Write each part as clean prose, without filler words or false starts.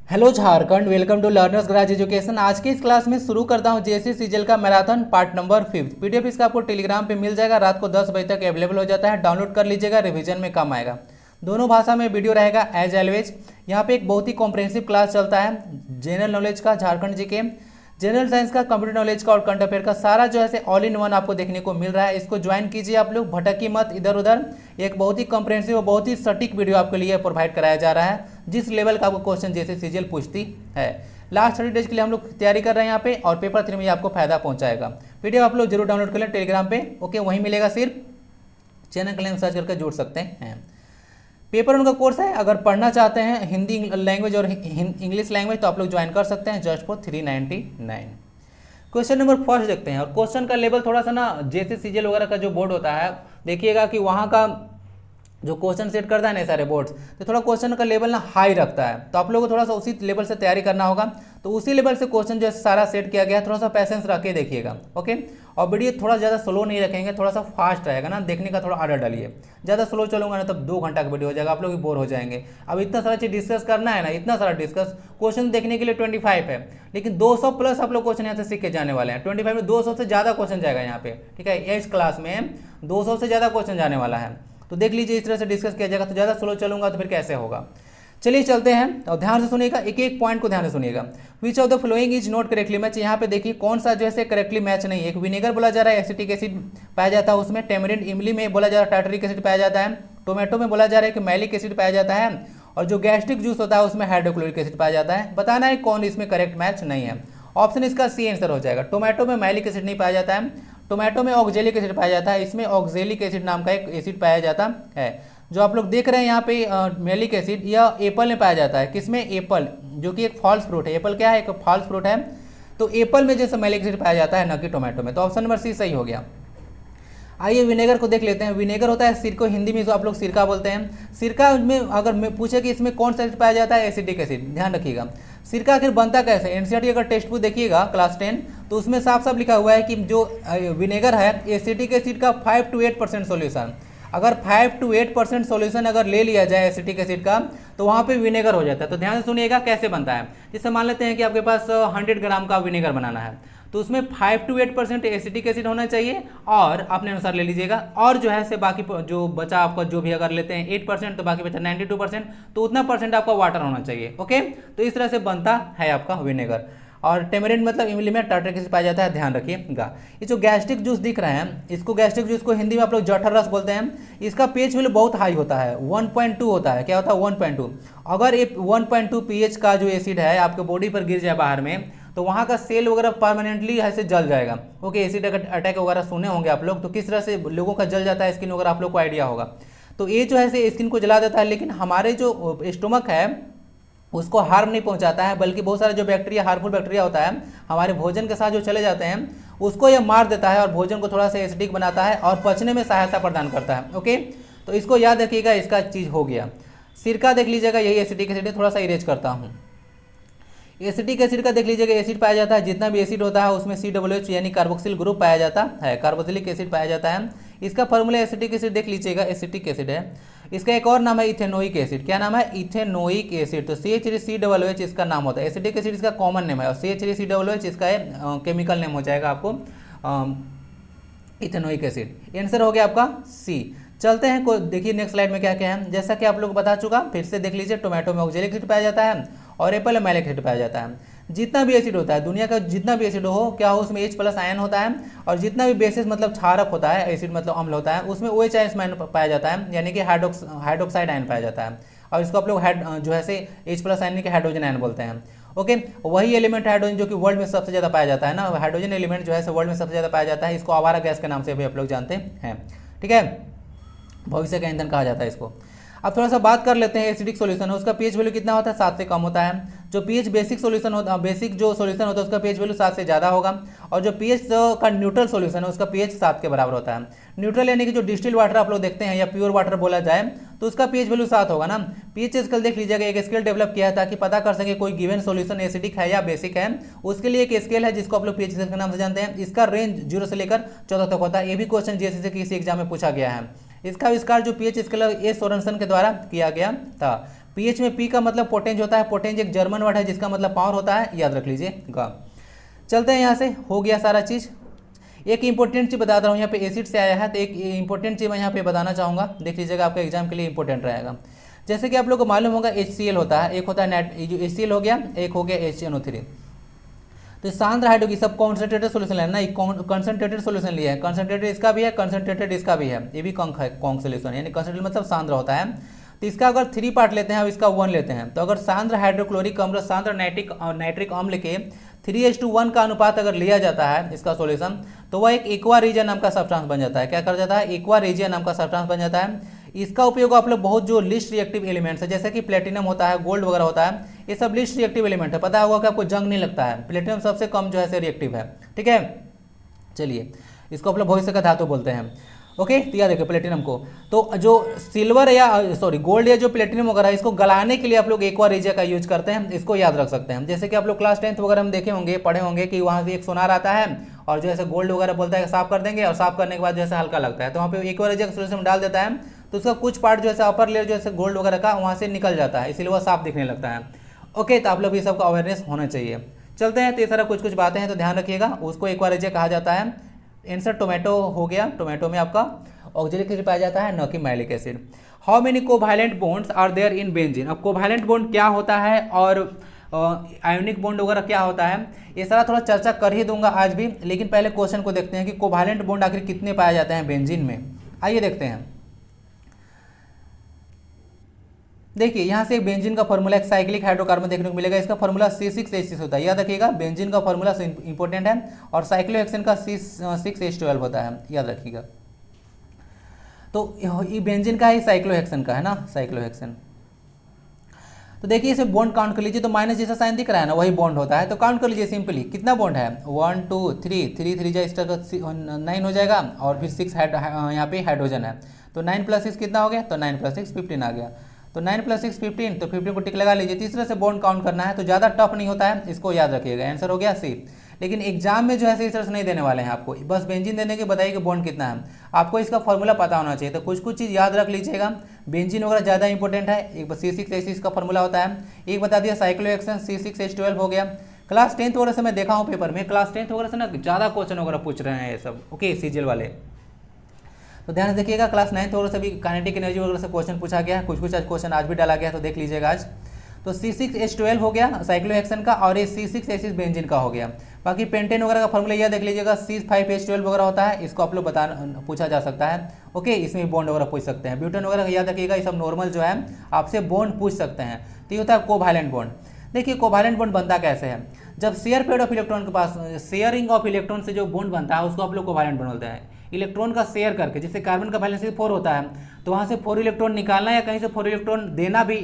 Hello Jharkhand, welcome to learners garage education. आज की इस क्लास में शुरू करता हूं जेएससी सीजीएल का मैराथन पार्ट नंबर 5। पीडीएफ इसका आपको टेलीग्राम पे मिल जाएगा, रात को 10 बजे तक अवेलेबल हो जाता है। डाउनलोड कर लीजिएगा, रिवीजन में काम आएगा। दोनों भाषा में वीडियो रहेगा एज ऑलवेज। यहाँ पे एक बहुत ही कॉम्प्रिहेंसिव क्लास चलता है जनरल नॉलेज का, झारखंड जीके, जनरल साइंस का, कंप्यूटर नॉलेज का और करंट अफेयर का सारा जो है ऑल इन वन आपको देखने को मिल रहा है। इसको ज्वाइन कीजिए आप लोग, भटकी मत इधर उधर। एक बहुत ही कॉम्प्रिहेंसिव और बहुत ही सटीक वीडियो आपके लिए प्रोवाइड कराया जा रहा है, जिस लेवल का आपको क्वेश्चन जैसे सीजीएल पूछती है। लास्ट 30 डेज के लिए हम लोग तैयारी कर रहे हैं यहाँ पे, और पेपर 3 में आपको फायदा पहुंचाएगा। पीडीएफ आप लोग जरूर डाउनलोड कर लें टेलीग्राम पे, ओके, वहीं मिलेगा। सिर्फ चैनल के लिए सर्च करके जुड़ सकते हैं। पेपर उनका कोर्स है, अगर पढ़ना चाहते हैं हिंदी लैंग्वेज और इंग्लिश लैंग्वेज तो आप लोग ज्वाइन कर सकते हैं just for 399। Question number first देखते हैं। और क्वेश्चन का लेवल थोड़ा सा ना, जैसे सीजीएल वगैरह का जो बोर्ड होता है, देखिएगा कि वहाँ का जो क्वेश्चन सेट करता है ना सारे बोर्ड्स, तो थोड़ा क्वेश्चन का लेवल ना हाई रखता है, तो आप लोगों को थोड़ा सा उसी लेवल से तैयारी करना होगा। तो उसी लेवल से क्वेश्चन जो है सारा सेट किया गया है, थोड़ा सा पैसेंस रख के देखिएगा, ओके। और वीडियो थोड़ा ज़्यादा स्लो नहीं रखेंगे, थोड़ा सा फास्ट रहेगा ना, देखने का थोड़ा आर्डर डालिए। ज़्यादा स्लो चलूंगा ना तब 2 घंटा का वीडियो हो जाएगा, आप लोग भी बोर हो जाएंगे। अब इतना सारा चीज़ डिस्कस करना है ना, इतना सारा डिस्कस, क्वेश्चन देखने के लिए 25 है, लेकिन 200 प्लस आप लोग क्वेश्चन यहाँ से सीख के जाने वाले हैं। 25 में 200 से ज़्यादा क्वेश्चन जाएगा यहाँ पे, ठीक है। इस क्लास में 200 से ज़्यादा क्वेश्चन जाने वाला है, तो देख लीजिए इस तरह से डिस्कस किया जाएगा। तो ज़्यादा स्लो चलूंगा तो फिर कैसे होगा। चलिए चलते हैं, और ध्यान से सुनिएगा, एक एक पॉइंट को ध्यान से सुनिएगा। विच of the following is not correctly match. यहाँ पे देखिए कौन सा जो है करेक्टली मैच नहीं है। एक विनेगर बोला जा रहा है एसिटिक एसिड पाया जाता है उसमें, टेमरिंड इमली में बोला जा रहा है टार्टरिक एसिड पाया जाता है, टोमेटो में बोला जा रहा है कि मैलिक एसिड पाया जाता है, और जो गैस्ट्रिक जूस होता है उसमें हाइड्रोक्लोरिक एसिड पाया जाता है। बताना है कौन इसमें करेक्ट मैच नहीं है। ऑप्शन इसका सी आंसर हो जाएगा। टोमेटो में मैलिक एसिड नहीं पाया जाता है, टोमेटो में ऑक्जेलिक एसिड पाया जाता है, इसमें ऑक्जेलिक एसिड नाम का एक एसिड पाया जाता है। जो आप लोग देख रहे हैं यहाँ पे मैलिक एसिड, यह एप्पल में पाया जाता है। किसमें? एप्पल, जो कि एक फॉल्स फ्रूट है। एप्पल क्या है? एक फॉल्स फ्रूट है। तो एप्पल में जैसे मैलिक एसिड पाया जाता है, न कि टोमेटो में। तो ऑप्शन नंबर सी सही हो गया। आइए विनेगर को देख लेते हैं। विनेगर होता है सिर को, हिंदी में इसको आप लोग सिरका बोलते हैं। सिरका में अगर मैं पूछे कि इसमें कौन सा एसिड पाया जाता है, एसिडिक एसिड, ध्यान रखिएगा। सिरका आखिर बनता कैसे? एनसीईआरटी अगर टेक्स्ट बुक देखिएगा क्लास 10, तो उसमें साफ साफ लिखा हुआ है कि जो विनेगर है एसिटिक एसिड का 5 to 8% सोल्यूशन, अगर 5 to 8% सोल्यूशन अगर ले लिया जाए एसिटिक एसिड का, तो वहाँ पे विनेगर हो जाता है। तो ध्यान से सुनिएगा कैसे बनता है। जैसे मान लेते हैं कि आपके पास 100 ग्राम का विनेगर बनाना है, तो उसमें 5 to 8% एसिटिक एसिड होना चाहिए, और अपने अनुसार ले लीजिएगा। और जो है से बाकी जो बचा आपका, जो भी अगर लेते हैं 8%, तो बाकी बचा 92%, तो उतना परसेंट आपका वाटर होना चाहिए, ओके। तो इस तरह से बनता है आपका विनेगर। और टेमरिंड मतलब इमली में टार्टरिक एसिड पाया जाता है, ध्यान रखिएगा। ये जो गैस्ट्रिक जूस दिख रहे हैं, इसको गैस्ट्रिक जूस को हिंदी में आप लोग जठर रस बोलते हैं। इसका पीएच वैल्यू बहुत हाई होता है, 1.2 होता है। क्या होता है? 1.2। अगर ये 1.2 पीएच का जो एसिड है आपके बॉडी पर गिर जाए बाहर में, तो वहाँ का सेल वगैरह परमानेंटली ऐसे जल जाएगा, ओके। एसिड अटैक वगैरह सुने होंगे आप लोग, तो किस तरह से लोगों का जल जाता है स्किन वगैरह, आप लोग को आइडिया होगा। तो ये जो है स्किन को जला देता है, लेकिन हमारे जो स्टोमक है उसको हार्म नहीं पहुंचाता है, बल्कि बहुत सारे जो बैक्टीरिया, हार्मफुल बैक्टीरिया होता है हमारे भोजन के साथ जो चले जाते हैं, उसको ये मार देता है और भोजन को थोड़ा सा एसिडिक बनाता है और पचने में सहायता प्रदान करता है, ओके। तो इसको याद रखिएगा, इसका चीज़ हो गया। सिरका देख लीजिएगा, यही एसिडिक एसिड है। थोड़ा सा इरेज करता हूँ। एसिटिक एसिड का देख लीजिएगा, एसिड पाया जाता है, जितना भी एसिड होता है उसमें COOH यानी कार्बोक्सिल ग्रुप पाया जाता है, कार्बोक्सिलिक एसिड पाया जाता है। इसका फॉर्मूला एसिटिक एसिड देख लीजिएगा, एसिटिक एसिड है। इसका एक और नाम है इथेनोइक एसिड। क्या नाम है? Ethanoic acid. तो CH3COOH इसका नाम होता है। एसिटिक एसिड इसका कॉमन नेम है, और CH3COOH इसका केमिकल नेम हो जाएगा आपको इथेनोइक एसिड। आंसर हो गया आपका सी। चलते हैं, को देखिए नेक्स्ट स्लाइड में क्या क्या है। जैसा कि आप लोग बता चुका, फिर से देख लीजिए। टोमेटो में ऑक्जेलिक एसिड पाया जाता है, और एप्पल में मैलिक एसिड पाया जाता है। जितना भी एसिड होता है, दुनिया का जितना भी एसिड हो, क्या हो, उसमें H+ आयन होता है, और जितना भी बेसिस मतलब क्षारक होता है, एसिड मतलब अम्ल होता है, उसमें OH आयन पाया जाता है, यानी कि हाइड्रोक्साइड आयन पाया जाता है। और इसको आप लोग जो है H+ आयन के हाइड्रोजन आयन बोलते हैं, ओके। वही एलिमेंट हाइड्रोजन जो कि वर्ल्ड में सबसे ज़्यादा पाया जाता है ना, हाइड्रोजन एलिमेंट जो है वर्ल्ड में सबसे ज़्यादा पाया जाता है। इसको आवारा गैस के नाम से भी आप लोग जानते हैं, ठीक है। भविष्य का ईंधन कहा जाता है इसको। अब थोड़ा सा बात कर लेते हैं एसिडिक सॉल्यूशन है, उसका पीएच वैल्यू कितना होता है? 7 से कम होता है। जो पीएच बेसिक सॉल्यूशन होता है, बेसिक जो सॉल्यूशन होता है उसका पीएच वैल्यू 7 से ज़्यादा होगा। और जो पीएच का न्यूट्रल सॉल्यूशन है उसका पीएच 7 के बराबर होता है। न्यूट्रल यानी कि जो डिस्टिल वाटर आप लोग देखते हैं, या प्योर वाटर बोला जाए, तो उसका पीएच वैल्यू 7 होगा ना। पीएच स्केल देख लीजिएगा, एक स्केल डेवलप किया है ताकि पता कर सके कोई गिवन सॉल्यूशन एसिडिक है या बेसिक है। उसके लिए एक स्केल है जिसको आप लोग पीएच स्केल के नाम से जानते हैं। इसका रेंज 0 से लेकर 14 तक होता है। ये भी क्वेश्चन जैसे से किसी एग्जाम में पूछा गया है। इसका आविष्कार जो पीएच स्केल ए सोरेनसन के द्वारा किया गया था। पीएच में पी का मतलब पोटेंज होता है, पोटेंज एक जर्मन वर्ड है जिसका मतलब पावर होता है, याद रख लीजिएगा। चलते हैं यहाँ से, हो गया सारा चीज़। एक इंपॉर्टेंट चीज़ बता रहा हूँ, यहाँ पे एसिड से आया है तो एक इंपॉर्टेंट चीज़ मैं यहाँ पे बताना चाहूँगा, देख लीजिएगा, आपका एग्जाम के लिए इंपॉर्टेंट रहेगा। जैसे कि आप लोग को मालूम होगा HCl होता है, एक होता है नेट, जो HCl हो गया, एक हो गया HNO3। तो सांद्र हाइड्रोजन सब कॉन्सेंट्रेटेड सोल्यूशन है ना, कंसंट्रेटेड सोल्यूशन लिया है, कंसंट्रेटेड इसका भी है, कंसंट्रेटेड इसका भी है, ये भी कॉन्क है, कॉन्क सोल्यूशन, यानी कंसंट्रेटेड मतलब सांद्र होता है। तो इसका अगर 3 पार्ट लेते हैं और इसका 1 लेते हैं, तो अगर सांद्र हाइड्रोक्लोरिक अम्ल सांद्र नाइट्रिक अम्ल के 3:1 का अनुपात अगर लिया जाता है इसका सॉल्यूशन, तो वह एक एक्वा रीजियन नाम का सब्सटेंस बन जाता है। क्या कर जाता है? एक्वा रीजियन नाम का सब्सटेंस बन जाता है। इसका उपयोग आप लोग बहुत जो लिस्ट रिएक्टिव एलिमेंट्स है, जैसे कि प्लेटिनम होता है, गोल्ड वगैरह होता है, ये सब लिस्ट रिएक्टिव एलिमेंट है। पता होगा कि आपको जंग नहीं लगता है, प्लेटिनम सबसे कम जो है रिएक्टिव है, ठीक है। चलिए, इसको आप लोग भविष्य का धातु बोलते हैं। ओके, तो याद रखिए प्लेटिनम को। तो जो सिल्वर या गोल्ड या जो प्लेटिनम वगैरह, इसको गलाने के लिए आप लोग एक्वा रीजियन का यूज करते हैं, इसको याद रख सकते हैं। जैसे कि आप लोग क्लास 10th वगैरह में देखे होंगे, पढ़े होंगे कि वहाँ से एक सोनार आता है और जो ऐसे गोल्ड वगैरह बोलता है साफ कर देंगे, और साफ करने के बाद जैसे हल्का लगता है, तो वहाँ पे एक्वा रीजियन सोल्यूशन में डाल देता है, तो उसका कुछ पार्ट जो है अपर लेयर जो है गोल्ड वगैरह का वहाँ से निकल जाता है, इसलिए वह साफ दिखने लगता है। ओके, तो आप लोग ये सबका अवेयरनेस होना चाहिए। चलते हैं, तो ये सारा कुछ कुछ बातें हैं, तो ध्यान रखिएगा। उसको एक्वा रीजियन कहा जाता है। आंसर टोमेटो हो गया, टोमेटो में आपका ऑक्जेलिक एसिड पाया जाता है, न कि malic acid. How many covalent bonds are there in benzene? अब कोवैलेंट बॉन्ड क्या होता है और आयोनिक बॉन्ड वगैरह क्या होता है, ये सारा थोड़ा चर्चा कर ही दूंगा आज भी, लेकिन पहले क्वेश्चन को देखते हैं कि कोवैलेंट बॉन्ड आखिर कितने पाए जाते हैं बेंजीन में। आइए देखते हैं। देखिए, यहाँ से बेंजीन का फॉर्मूला एक साइक्लिक हाइड्रोकार्बन देखने को मिलेगा, इसका फॉर्मूला C6H6 होता है, याद रखिएगा। बेंजीन का फॉर्मूला इंपॉर्टेंट है, और साइक्लोहेक्सेन का C6H12 होता है, याद रखिएगा। तो ये बेंजीन का है, साइक्लोहेक्सेन का है ना, साइक्लोहेक्सेन। तो देखिए, इसे बॉन्ड काउंट कर लीजिए, तो माइनस जैसा साइन दिख रहा है ना, वही बॉन्ड होता है। तो काउंट कर लीजिए सिंपली, कितना बॉन्ड है, 1 2 3 3 जा, इस तरह 9 हो जाएगा, और फिर 6 यहाँ पे हाइड्रोजन है, तो 9 + 6 कितना हो गया, तो 9 + 6 15 आ गया। तो 9 + 6 15, तो 15 को टिक लगा लीजिए। तीसरे से बॉन्ड काउंट करना है, तो ज़्यादा टफ नहीं होता है, इसको याद रखिएगा। आंसर हो गया C। लेकिन एग्जाम में जो है इस तरह से नहीं देने वाले हैं आपको, बस बेंजीन देने के बताइए कि बॉन्ड कितना है, आपको इसका फॉर्मूला पता होना चाहिए। तो कुछ कुछ चीज़ याद रख लीजिएगा, बेंजीन वगैरह ज़्यादा इंपॉर्टेंट है। एक C6H6 का फॉर्मूला होता है, एक बता दिया साइक्लोहेक्सेन C6H12 हो गया। क्लास 10th वगैरह से मैं देखा हूँ पेपर में, क्लास 10th वगैरह से ना ज़्यादा क्वेश्चन वगैरह पूछ रहे हैं ये सब, ओके, सीजीएल वाले। तो ध्यान से देखिएगा, क्लास 9th वगैरह से भी काइनेटिक एनर्जी वगैरह से क्वेश्चन पूछा गया है, कुछ कुछ क्वेश्चन आज भी डाला गया, तो देख लीजिएगा आज। तो C6H12 हो गया साइक्लोहेक्सेन का, और ये C6H6 बेंजीन का हो गया। बाकी पेंटेन वगैरह का फॉर्मूला यह देख लीजिएगा, C5H12 वगैरह होता है, इसको आप लोग पूछा जा सकता है। ओके, इसमें बॉन्ड वगैरह पूछ सकते हैं। ब्यूटेन वगैरह याद रखिएगा, ये सब नॉर्मल जो है आपसे बॉन्ड पूछ सकते हैं। तो ये होता है कोवैलेंट बॉन्ड। देखिए, कोवैलेंट बॉन्ड बनता कैसे है, जब शेयर पेयर ऑफ इलेक्ट्रॉन के पास शेयरिंग ऑफ इलेक्ट्रॉन से जो बॉन्ड बनता है उसको आप लोग कोवैलेंट बॉन्ड बोलते हैं। इलेक्ट्रॉन का शेयर करके, जैसे कार्बन का वैलेंस 4 होता है, तो वहाँ से 4 इलेक्ट्रॉन निकालना या कहीं से 4 इलेक्ट्रॉन देना भी,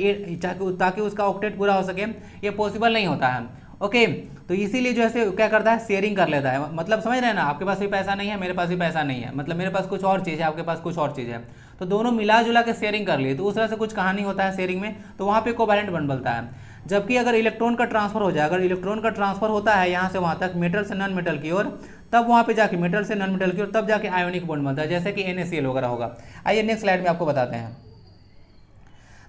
ताकि उसका ऑक्टेट पूरा हो सके, ये पॉसिबल नहीं होता है। ओके, तो इसीलिए जो है क्या करता है, शेयरिंग कर लेता है। मतलब समझ रहे हैं ना, आपके पास भी पैसा नहीं है, मेरे पास भी पैसा नहीं है, मतलब मेरे पास कुछ और चीज़ है, आपके पास कुछ और चीज़ है, तो दोनों मिला जुला के शेयरिंग कर लिए, तो उस तरह से कुछ कहानी होता है शेयरिंग में, तो वहाँ पे कोवैलेंट बॉन्ड बनता है। जबकि अगर इलेक्ट्रॉन का ट्रांसफर हो जाए, अगर इलेक्ट्रॉन का ट्रांसफर होता है यहाँ से वहाँ तक, मेटल से नॉन मेटल की ओर, तब वहाँ पे जाके मेटल से नॉन मेटल की ओर, तब जाके आयोनिक बॉन्ड बनता है, जैसे कि NaCl वगैरह होगा। आइए नेक्स्ट स्लाइड में आपको बताते हैं।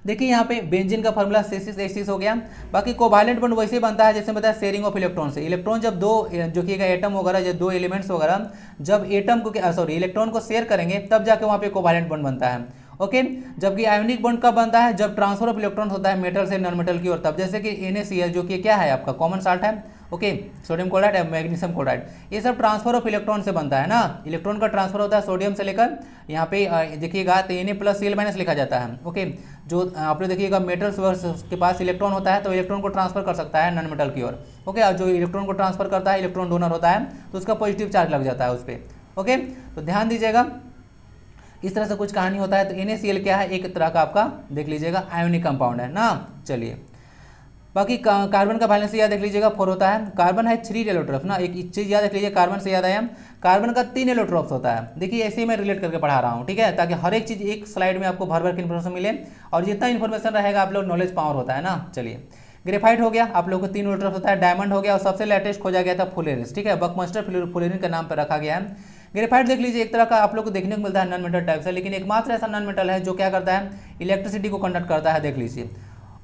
देखिए, यहाँ पे बेंजीन का फॉर्मूला C6H6 हो गया। बाकी कोवैलेंट बॉन्ड वैसे बनता है जैसे बताया, शेयरिंग ऑफ इलेक्ट्रॉन से। इलेक्ट्रॉन जब दो जो कि एटम वगैरह, जब दो एलिमेंट्स वगैरह जब एटम को इलेक्ट्रॉन को शेयर करेंगे, तब जाके वहाँ पे कोवैलेंट बॉन्ड बनता है। ओके, जबकि आयोनिक बॉन्ड कब बनता है, जब ट्रांसफर ऑफ इलेक्ट्रॉन होता है मेटल से नॉन मेटल की ओर, तब, जैसे कि NaCl जो कि क्या है आपका कॉमन साल्ट है, ओके, सोडियम क्लोराइड और मैग्नीशियम क्लोराइड, ये सब ट्रांसफर ऑफ इलेक्ट्रॉन से बनता है ना। इलेक्ट्रॉन का ट्रांसफर होता है सोडियम से लेकर, यहाँ पे देखिएगा तो Na+Cl- लिखा जाता है। ओके, जो आप लोग देखिएगा मेटल्स के पास इलेक्ट्रॉन होता है, तो इलेक्ट्रॉन को ट्रांसफर कर सकता है नॉन मेटल की ओर। ओके, और जो इलेक्ट्रॉन को ट्रांसफर करता है, इलेक्ट्रॉन डोनर होता है, तो उसका पॉजिटिव चार्ज लग जाता है उस पर। ओके, तो ध्यान दीजिएगा, इस तरह से कुछ कहानी होता है। तो NaCl क्या है, एक तरह का आपका देख लीजिएगा आयोनिक कंपाउंड है ना। चलिए, बाकी कार्बन का वैलेंस याद देख लीजिएगा 4 होता है। कार्बन है 3 एलोट्रॉप ना, एक चीज़ याद रख लीजिए, कार्बन से याद आया, कार्बन का 3 एलोट्रॉप्स होता है। देखिए, ऐसे ही मैं रिलेट करके पढ़ा रहा हूँ, ठीक है, ताकि हर एक चीज़ एक स्लाइड में आपको भर भर के इन्फॉर्मेशन मिले, और जितना इन्फॉर्मेशन रहेगा आप लोग नॉलेज पावर होता है ना। चलिए, ग्रेफाइट हो गया, आप लोग को 3 एलोट्रॉप्स होता है। डायमंड हो गया, और सबसे लेटेस्ट खोजा गया था फुलेरिस, ठीक है, बकमास्टर फुलेरिन के नाम पर रखा गया है। ग्रेफाइट देख लीजिए, एक तरह का आप लोग को देखने को मिलता है नॉन मेटल टाइप से, लेकिन एकमात्र ऐसा नॉन मेटल है जो क्या करता है, इलेक्ट्रिसिटी को कंडक्ट करता है, देख लीजिए।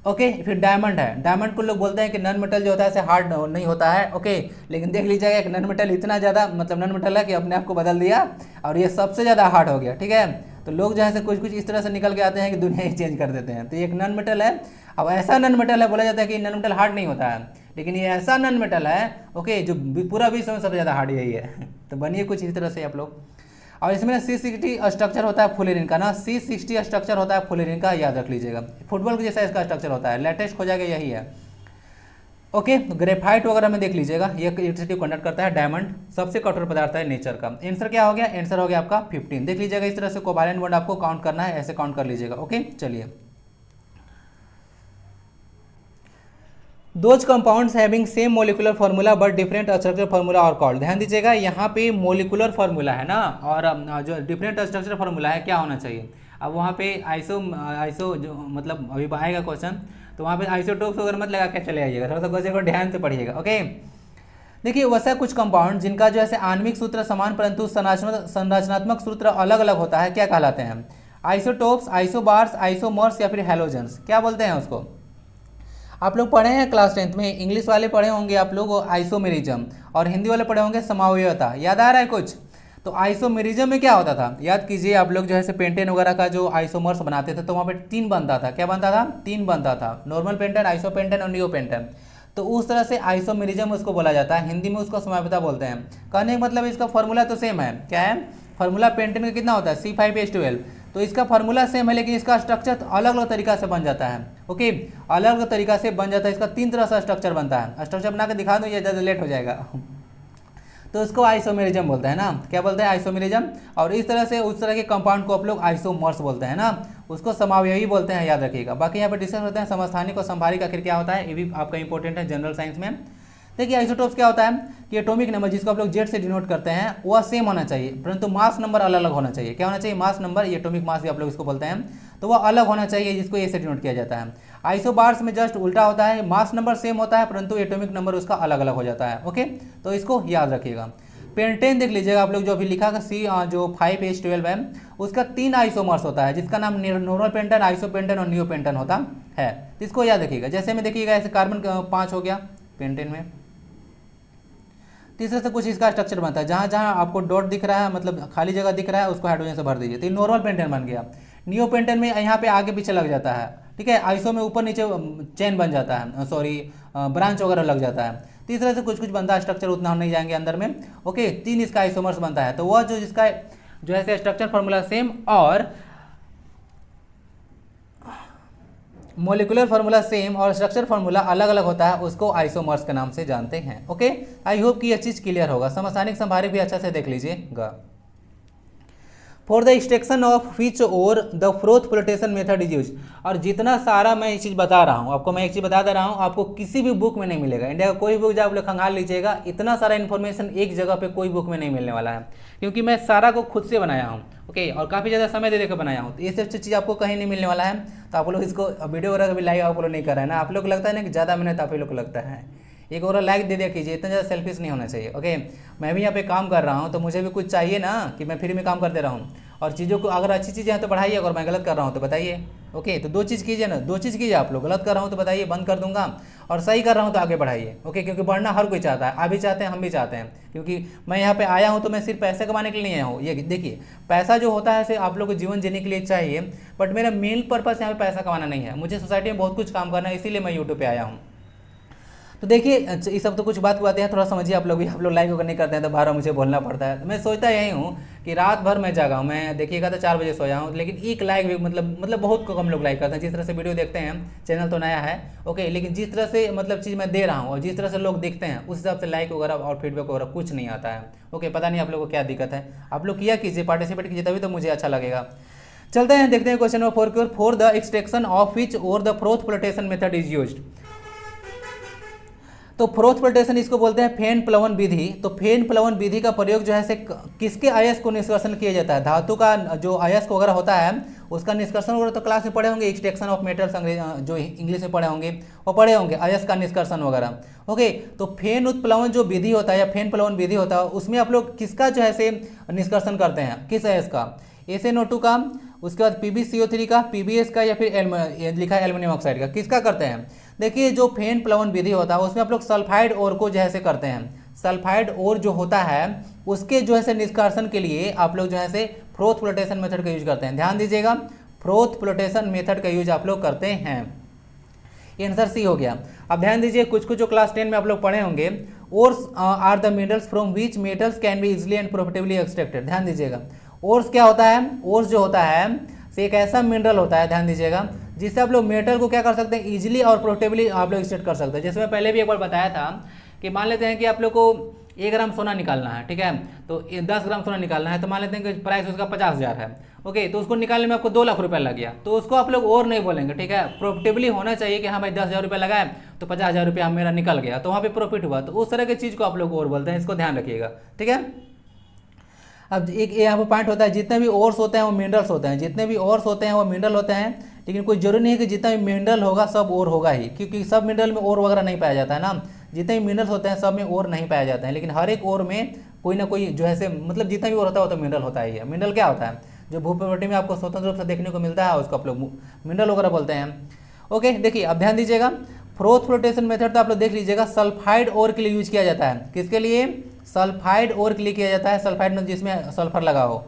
ओके। फिर डायमंड है, डायमंड को लोग बोलते हैं कि नन मेटल जो होता है ऐसे हार्ड नहीं होता है। ओके, लेकिन देख लीजिएगा एक नन मेटल इतना ज़्यादा मतलब नन मेटल है कि अपने आप को बदल दिया और ये सबसे ज़्यादा हार्ड हो गया। ठीक है, तो लोग जो है कुछ कुछ इस तरह से निकल के आते हैं कि दुनिया ही चेंज कर देते हैं। तो ये एक नन मेटल है। अब ऐसा नन मेटल है, बोला जाता है कि नन मेटल हार्ड नहीं होता है, लेकिन ये ऐसा नन मेटल है ओके जो पूरा विश्व में सबसे ज़्यादा हार्ड यही है। तो बनिए कुछ इस तरह से आप लोग। और इसमें C60 स्ट्रक्चर होता है फुलेरिन का ना, C60 स्ट्रक्चर होता है फुलेरिन का, याद रख लीजिएगा। फुटबॉल के जैसा इसका स्ट्रक्चर होता है, लेटेस्ट हो जाएगा यही है। ओके, ग्रेफाइट वगैरह में देख लीजिएगा, ये इलेक्ट्रिसिटी कंडक्ट करता है। डायमंड सबसे कठोर पदार्थ है नेचर का। आंसर क्या हो गया? आंसर हो गया आपका 15। देख लीजिएगा इस तरह से कोवैलेंट बॉन्ड आपको काउंट करना है, ऐसे काउंट कर लीजिएगा। ओके, चलिए। Those compounds having same molecular formula but different structure formula और कॉल्ड। ध्यान दीजिएगा यहाँ पे मोलिकुलर फार्मूला है ना, और जो डिफरेंट स्ट्रक्चर फार्मूला है क्या होना चाहिए। अब वहाँ पे आइसो जो मतलब अभी आएगा क्वेश्चन, तो वहाँ पे आइसोटोप्स वगैरह मत लगा के चले आइएगा, थोड़ा सा क्वेश्चन को ध्यान से पढ़िएगा। ओके, देखिए वैसा कुछ कंपाउंड जिनका जो है आणविक सूत्र समान परंतु संरचनात्मक सूत्र अलग अलग होता है क्या कहलाते हैं? आइसोटोप्स, आइसोबार्स, आइसोमर्स या फिर हैलोजेंस, क्या बोलते हैं उसको? आप लोग पढ़े हैं क्लास 10th में, इंग्लिश वाले पढ़े होंगे आप लोग आइसोमेरिज्म, और हिंदी वाले पढ़े होंगे समावयवता। याद आ रहा है कुछ? तो आइसोमेरिज्म में क्या होता था, याद कीजिए आप लोग जो है पेंटेन वगैरह का जो आइसोमर्स बनाते थे तो वहाँ पे 3 बनता था। क्या बनता था? 3 बनता था, नॉर्मल पेंटेन, आइसो पेंटेन और नियो पेंटेन। तो उस तरह से आइसोमेरिज्म उसको बोला जाता है, हिंदी में उसको समावयवता बोलते हैं। कहने का मतलब इसका फॉर्मूला तो सेम है। क्या है फॉर्मूला? पेंटेन का कितना होता है? C5H12। तो इसका फॉर्मूला सेम है, लेकिन इसका स्ट्रक्चर अलग अलग तरीका से बन जाता है। ओके, अलग अलग तरीका से बन जाता है। इसका 3 तरह से स्ट्रक्चर बनता है। स्ट्रक्चर बना के दिखा दूँ, ये ज़्यादा लेट हो जाएगा। तो इसको आइसोमेरिज्म बोलते हैं ना, क्या बोलते हैं? आइसोमेरिज्म। और इस तरह से उस तरह के कंपाउंड को आप लोग आइसोमर्स बोलते हैं ना, उसको समावयवी बोलते हैं, याद रखिएगा। बाकी यहाँ पर डिस्कस होते हैं समस्थानिक और संभारिक आखिर क्या होता है, ये भी आपका इंपॉर्टेंट है जनरल साइंस में। देखिए आइसोटोप्स क्या होता है कि एटॉमिक नंबर जिसको आप लोग जेड से डिनोट करते हैं वह सेम होना चाहिए, परंतु मास नंबर अलग अलग होना चाहिए। क्या होना चाहिए? मास नंबर, एटॉमिक मास भी आप लोग इसको बोलते हैं, तो वह अलग होना चाहिए, जिसको ए से डिनोट किया जाता है। आइसोबार्स में जस्ट उल्टा होता है, मास नंबर सेम होता है परंतु एटॉमिक नंबर उसका अलग अलग हो जाता है। ओके, तो इसको याद रखिएगा। पेंटेन देख लीजिएगा आप लोग, जो अभी लिखा C जो 5H12 है उसका 3 आइसोमर्स होता है, जिसका नाम नॉर्मल पेंटेन, आइसो पेंटेन और नियो पेंटेन होता है। तो इसको याद रखिएगा। जैसे में देखिएगा ऐसे कार्बन 5 हो गया पेंटेन में, तीसरे से कुछ इसका स्ट्रक्चर बनता है। जहाँ जहाँ आपको डॉट दिख रहा है मतलब खाली जगह दिख रहा है उसको हाइड्रोजन से भर दीजिए, तो ये नॉर्मल पेंटेन बन गया। नियो पेंटेन में यहाँ पे आगे पीछे लग जाता है, ठीक है। आइसो में ऊपर नीचे चेन बन जाता है, सॉरी ब्रांच वगैरह लग जाता है। तीसरे से कुछ कुछ बनता है स्ट्रक्चर, उतना हम नहीं जाएंगे अंदर में। ओके, 3 इसका आइसोमर्स बनता है, तो वह जो जिसका जो है स्ट्रक्चर फॉर्मूला सेम और मोलिकुलर फार्मूला सेम और स्ट्रक्चर फार्मूला अलग अलग होता है, उसको आइसोमर्स के नाम से जानते हैं। ओके, आई होप कि यह चीज़ क्लियर होगा। समस्थानिक संभारिक भी अच्छा से देख लीजिएगा। For the extraction of which ore the froth flotation method is use. और जितना सारा मैं ये चीज़ बता रहा हूँ आपको, मैं एक चीज़ बता दे रहा हूँ, आपको किसी भी बुक में नहीं मिलेगा। इंडिया का कोई बुक जब आप लोग खंगाल लीजिएगा, इतना सारा इन्फॉर्मेशन एक जगह पे कोई बुक में नहीं मिलने वाला है, क्योंकि मैं सारा को खुद से बनाया हूँ। ओके, और काफ़ी ज़्यादा समय दे देकर बनाया हूँ, तो ये सब चीज़ आपको कहीं नहीं मिलने वाला है। तो आप लोग इसको वीडियो वगैरह भी लाइक आप लोग नहीं कर रहे हैं ना, आप लोग को लगता है ना कि ज़्यादा मेहनत आप लोग को लगता है। एक और लाइक दे दिया कीजिए, इतना ज़्यादा सेल्फिश नहीं होना चाहिए। ओके, मैं भी यहाँ पे काम कर रहा हूँ तो मुझे भी कुछ चाहिए ना कि मैं फ्री में काम कर दे रहा हूँ। और चीज़ों को अगर अच्छी चीज़ें हैं तो बढ़ाइए, अगर मैं गलत कर रहा हूँ तो बताइए। ओके, तो 2 चीज़ कीजिए ना, 2 चीज़ कीजिए। आप लोग गलत कर रहा हूँ तो बताइए, बंद कर दूंगा, और सही कर रहा हूँ तो आगे बढ़ाइए। ओके, क्योंकि बढ़ना हर कोई चाहता है, आप भी चाहते हैं, हम भी चाहते हैं। क्योंकि मैं यहाँ पे आया हूँ तो मैं सिर्फ पैसे कमाने के लिए नहीं आया हूँ। ये देखिए, पैसा जो होता है आप लोग को जीवन जीने के लिए चाहिए, बट मेरा मेन पर्पस यहाँ पे पैसा कमाना नहीं है। मुझे सोसाइटी में बहुत कुछ काम करना है, इसीलिए मैं यूट्यूब पे आया हूँ। तो देखिए ये सब तो कुछ बात की बातें हैं, थोड़ा समझिए आप लोग भी। आप लोग लाइक वगैरह नहीं करते हैं तो बार मुझे बोलना पड़ता है। तो मैं सोचता यही हूँ कि रात भर मैं जागा हूँ, मैं देखिएगा तो 4 बजे सोया हूँ, लेकिन एक लाइक भी मतलब बहुत कम लोग लाइक करते हैं। जिस तरह से वीडियो देखते हैं, चैनल तो नया है ओके, लेकिन जिस तरह से मतलब चीज़ मैं दे रहा हूँ और जिस तरह से लोग देखते हैं उस हिसाब से लाइक वगैरह और फीडबैक वगैरह कुछ नहीं आता है। ओके, पता नहीं आप लोग को क्या दिक्कत है। आप लोग किया कीजिए, पार्टिसिपेट कीजिए, तभी तो मुझे अच्छा लगेगा। चलते हैं, देखते हैं क्वेश्चन नंबर 4 की ओर। For the extraction of which ore the froth flotation method is used. तो फ्रोथ फ्लोटेशन इसको बोलते हैं फेन प्लवन विधि। तो फेन प्लवन विधि का प्रयोग जो है से किसके अयस्क को निष्कर्षण किया जाता है? धातु का जो अयस्क वगैरह होता है उसका निष्कर्षण वगैरह तो क्लास में पढ़े होंगे, एक्सट्रैक्शन ऑफ मेटल्स जो इंग्लिश में पढ़े होंगे वो पढ़े होंगे, अयस्क का निष्कर्षण वगैरह। ओके, तो फेन उत्प्लवन जो विधि होता है या फेन प्लवन विधि होता है, उसमें आप लोग किसका जो है से निष्कर्षण करते हैं, किस अयस्क का? SnO2 का, उसके बाद PbCO3 का, PbS का, या फिर लिखा है एल्युमिनियम ऑक्साइड का, किसका करते हैं? देखिए जो फेन प्लवन विधि होता है उसमें आप लोग सल्फाइड ओर को जैसे करते हैं। सल्फाइड ओर जो होता है उसके जो है निष्कासन के लिए आप लोग जो है फ्रोथ फ्लोटेशन मेथड का यूज करते हैं। ध्यान दीजिएगा, फ्रोथ फ्लोटेशन मेथड का यूज आप लोग करते हैं। आंसर सी हो गया। अब ध्यान दीजिए, कुछ कुछ जो क्लास 10 में आप लोग पढ़े होंगे, ores are the minerals from which metals can be easily and profitably extracted. ध्यान दीजिएगा, ओर्स क्या होता है? ओर्स जो होता है से एक ऐसा मिनरल होता है, ध्यान दीजिएगा, जिससे आप लोग मेटल को क्या कर सकते हैं? इजिली और प्रॉफिटेबली आप लोग एक्सट्रैक्ट कर सकते हैं। जैसे मैं पहले भी एक बार बताया था कि मान लेते हैं कि आप लोग को 1 ग्राम सोना निकालना है, ठीक है, तो 10 ग्राम सोना निकालना है, तो मान लेते हैं कि प्राइस उसका 50,000 है। ओके, तो उसको निकालने में आपको 2 लाख रुपया लग गया, तो उसको आप लोग और नहीं बोलेंगे, ठीक है, प्रॉफिटेबली होना चाहिए कि हाँ भाई 10,000 रुपया लगाए तो 50,000 रुपया मेरा निकल गया, तो वहाँ पे प्रॉफिट हुआ, तो उस तरह की चीज़ को आप लोग और बोलते हैं। इसको ध्यान रखिएगा, ठीक है। अब एक यहाँ पर पॉइंट होता है, जितने भी ओर्स होते हैं वो मिनरल्स होते हैं, जितने भी ओर्स होते हैं वो मिनरल होते हैं, लेकिन कोई जरूरी नहीं है कि जितना भी मिनरल होगा सब ओर होगा ही, क्योंकि सब मिनरल में ओर वगैरह नहीं पाया जाता है ना। जितने भी मिनरल्स होते हैं सब में ओर नहीं पाया जाता है, लेकिन हर एक ओर में कोई ना कोई जो है मतलब जितना भी ओर होता है वो तो मिनरल होता ही है। मिनरल क्या होता है? जो भूप्रकृति में आपको स्वतंत्र रूप से देखने को मिलता है उसको आप लोग मिनरल वगैरह बोलते हैं। ओके, देखिए अब ध्यान दीजिएगा, फ्रोथ फ्लोटेशन मेथड तो आप लोग देख लीजिएगा, सल्फाइड ओर के लिए यूज किया जाता है। किसके लिए? सल्फाइड ओर के लिए किया जाता है, सल्फाइड में जिसमें सल्फर लगा हो।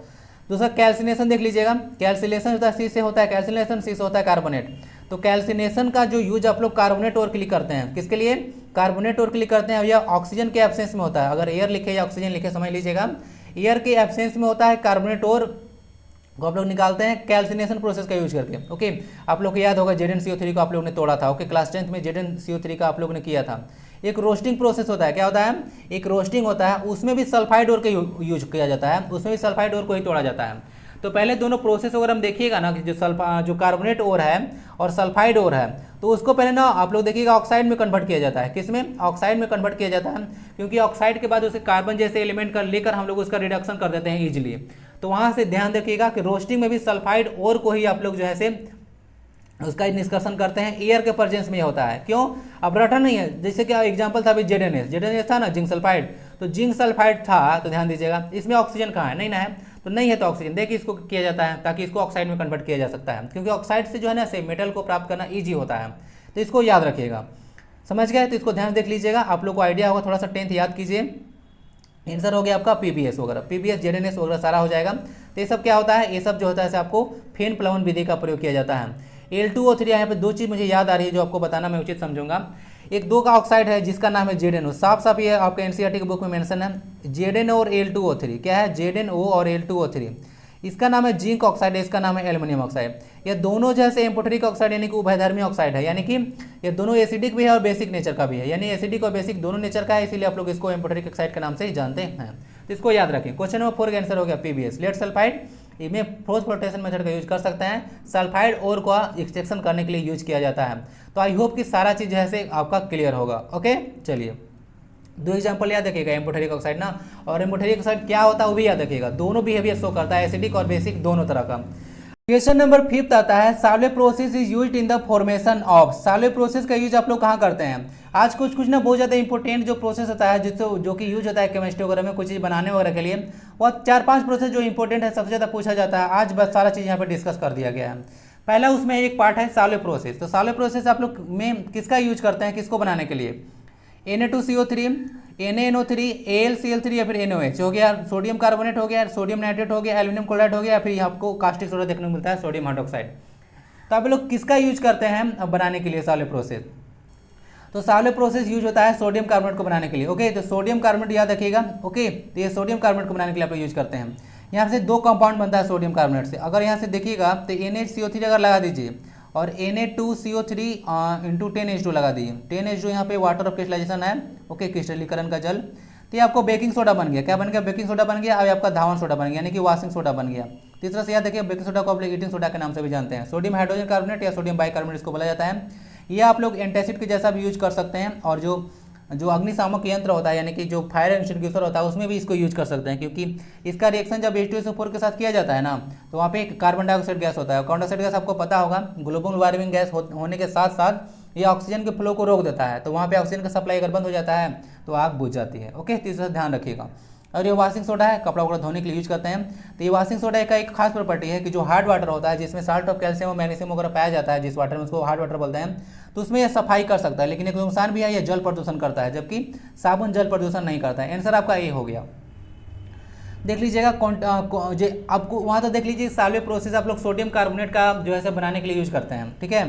दूसरा कैल्सिनेशन देख लीजिएगा, कैल्सिनेशन होता है सी से होता है, कैल्सिनेशन सी से होता है कार्बोनेट। तो कैल्सिनेशन का जो यूज आप लोग कार्बोनेट ओर के लिए करते हैं। किसके लिए? कार्बोनेट ओर के लिए करते हैं। या ऑक्सीजन के एब्सेंस में होता है, अगर एयर लिखे या ऑक्सीजन लिखे समझ लीजिएगा, एयर के एब्सेंस में होता है कार्बोनेट ओर को आप लोग निकालते हैं कैल्सिनेशन प्रोसेस का यूज करके। ओके, आप लोग को याद होगा ZnCO3 को आप लोगों ने तोड़ा था। ओके, क्लास 10th में ZnCO3 का आप लोगों ने किया था। एक रोस्टिंग प्रोसेस होता है, क्या होता है? एक रोस्टिंग होता है, उसमें भी सल्फाइड ओर का यूज किया जाता है, उसमें भी सल्फाइड ओर को ही तोड़ा जाता है। तो पहले दोनों प्रोसेस अगर हम देखिएगा ना, कि जो कार्बोनेट ओर है और सल्फाइड ओर है, तो उसको पहले ना आप लोग देखिएगा ऑक्साइड में कन्वर्ट किया जाता है। किसमें? ऑक्साइड में कन्वर्ट किया जाता है, क्योंकि ऑक्साइड के बाद उसे कार्बन जैसे एलिमेंट कर लेकर हम लोग उसका रिडक्शन कर देते हैं इजीली। तो वहाँ से ध्यान रखिएगा कि रोस्टिंग में भी सल्फाइड ओर को ही आप लोग जो है उसका निष्कर्षण करते हैं, एयर के प्रेजेंस में होता है। क्यों? अब रटा नहीं है, जैसे कि एग्जांपल था अभी जेडेनएस था ना, जिंक सल्फाइड, तो जिंक सल्फाइड था, तो ध्यान दीजिएगा इसमें ऑक्सीजन कहाँ है? नहीं ना है, तो नहीं है तो ऑक्सीजन देखिए इसको किया जाता है ताकि इसको ऑक्साइड में कन्वर्ट किया जा सकता है, क्योंकि ऑक्साइड से जो है ना से मेटल को प्राप्त करना ईजी होता है। तो इसको याद रखिएगा, समझ गए? तो इसको ध्यान देख लीजिएगा, आप लोग को आइडिया होगा, थोड़ा सा 10th याद कीजिए। आंसर हो गया आपका PbS वगैरह, PbS ZnS वगैरह सारा हो जाएगा। तो ये सब क्या होता है? ये सब जो होता है आपको फेन प्लवन विधि का प्रयोग किया जाता है। Al2O3, यहाँ पे 2 चीज़ मुझे याद आ रही है जो आपको बताना मैं उचित समझूंगा। एक 2 का ऑक्साइड है जिसका नाम है ZnO, साफ साफ ये आपका NCERT की बुक में मेंशन है, ZnO और Al2O3। क्या है? ZnO और Al2O3। इसका नाम है जिंक ऑक्साइड है, इसका नाम है एल्युमिनियम ऑक्साइड। ये दोनों जैसे एम्फोटेरिक ऑक्साइड यानी कि उभयधर्मी ऑक्साइड है, यानी कि ये दोनों एसिडिक भी है और बेसिक नेचर का भी है, यानी एसिडिक और बेसिक दोनों नेचर का है, इसीलिए आप लोग इसको एम्फोटेरिक ऑक्साइड के नाम से ही जानते हैं। तो इसको याद रखें। क्वेश्चन नंबर 4 का आंसर हो गया PbS। लेड सल्फाइड इसमें फ्रोथ फ्लोटेशन मेथड का यूज कर सकते हैं, सल्फाइड ओर को एक्सट्रैक्शन करने के लिए यूज किया जाता है। तो आई होप कि सारा चीज़ जो है आपका क्लियर होगा। ओके, चलिए 2 एग्जाम्पल याद रखिएगा, एम्फोटेरिक ऑक्साइड ना और एम्फोटेरिक ऑक्साइड क्या होता है वो भी याद रखिएगा। दोनों बिहेवियर शो करता है, एसिडिक और बेसिक दोनों तरह का। क्वेश्चन नंबर 5 आता है, Solvay process is used in the formation of. Solvay process का यूज आप लोग कहाँ करते हैं? आज कुछ ना बहुत ज़्यादा इंपॉर्टेंट जो प्रोसेस होता है जिससे जो कि यूज होता है केमिस्ट्री वगैरह में कुछ चीज़ बनाने वगैरह के लिए, वह 4-5 प्रोसेस जो इंपॉर्टेंट है सबसे ज़्यादा पूछा जाता है। आज बस सारा चीज़ यहाँ पर डिस्कस कर दिया गया है। पहला उसमें एक पार्ट है साल्वे प्रोसेस। तो साल्वे प्रोसेस आप लोग में किसका यूज करते हैं, किसको बनाने के लिए? Na2CO3, NaNO3, AlCl3 या फिर NaOH हो गया, सोडियम कार्बोनेट हो गया, सोडियम नाइट्रेट हो गया, एल्यूमिनियम क्लोराइड हो गया, या फिर आपको कास्टिक सोडा देखने को मिलता है, सोडियम हाइड्रोक्साइड। तो आप लोग किसका यूज करते हैं बनाने के लिए साल्वे प्रोसेस? तो साल्वे प्रोसेस यूज होता है सोडियम कार्बोनेट को बनाने के लिए। ओके, तो सोडियम कार्बोनेट याद रखिएगा। ओके, तो ये सोडियम कार्बोनेट को बनाने के लिए आप लोग यूज करते हैं। यहाँ से 2 कंपाउंड बनता है सोडियम कार्बोनेट से। अगर यहाँ से देखिएगा तो NaCO3 अगर लगा दीजिए और Na2CO3 इंटू 10H2 लगा दीजिए। 10H2 यहाँ पे वाटर ऑफ क्रिस्टलाइजेशन है, ओके, क्रिस्टलीकरण का जल। तो ये आपको बेकिंग सोडा बन गया। क्या बन गया? बेकिंग सोडा बन गया। अब आपका धावन सोडा बन गया, यानी कि वॉशिंग सोडा बन गया। तीसरा से याद देखिए, बेकिंग सोडा को आप लोग ईटिंग सोडा के नाम से भी जानते हैं। सोडियम हाइड्रोजन कार्बोनेट या सोडियम बाइकार्बोनेट इसको बोला जाता है। ये आप लोग एंटासिड के जैसा भी यूज कर सकते हैं, और जो अग्निशामक यंत्र होता है यानी कि जो फायर एक्सटिंग्विशर होता है उसमें भी इसको यूज कर सकते हैं, क्योंकि इसका रिएक्शन जब H2SO4 के साथ किया जाता है ना, तो वहाँ पे एक कार्बन डाइऑक्साइड गैस होता है। कार्बन डाइऑक्साइड गैस आपको पता होगा ग्लोबल वार्मिंग गैस होने के साथ साथ ये ऑक्सीजन के फ्लो को रोक देता है। तो वहाँ पे ऑक्सीजन का सप्लाई अगर बंद हो जाता है तो आग बुझ जाती है। ओके, तीसरा ध्यान रखिएगा। और ये वॉशिंग सोडा है, कपड़ा वपड़ा धोने के लिए यूज करते हैं। तो ये वॉशिंग सोडा का एक खास प्रॉपर्टी है कि जो हार्ड वाटर होता है, जिसमें साल्ट ऑफ कैल्शियम और मैग्नीशियम वगैरह पाया जाता है, जिस वाटर में उसको हार्ड वाटर बोलते हैं, तो उसमें ये सफाई कर सकता है। लेकिन एक नुकसान भी है, ये जल प्रदूषण करता है, जबकि साबुन जल प्रदूषण नहीं करता है। आंसर आपका ए हो गया। देख लीजिएगा आपको वहाँ तो देख लीजिए सॉल्वे प्रोसेस आप लोग सोडियम कार्बोनेट का जो है बनाने के लिए यूज करते हैं, ठीक है।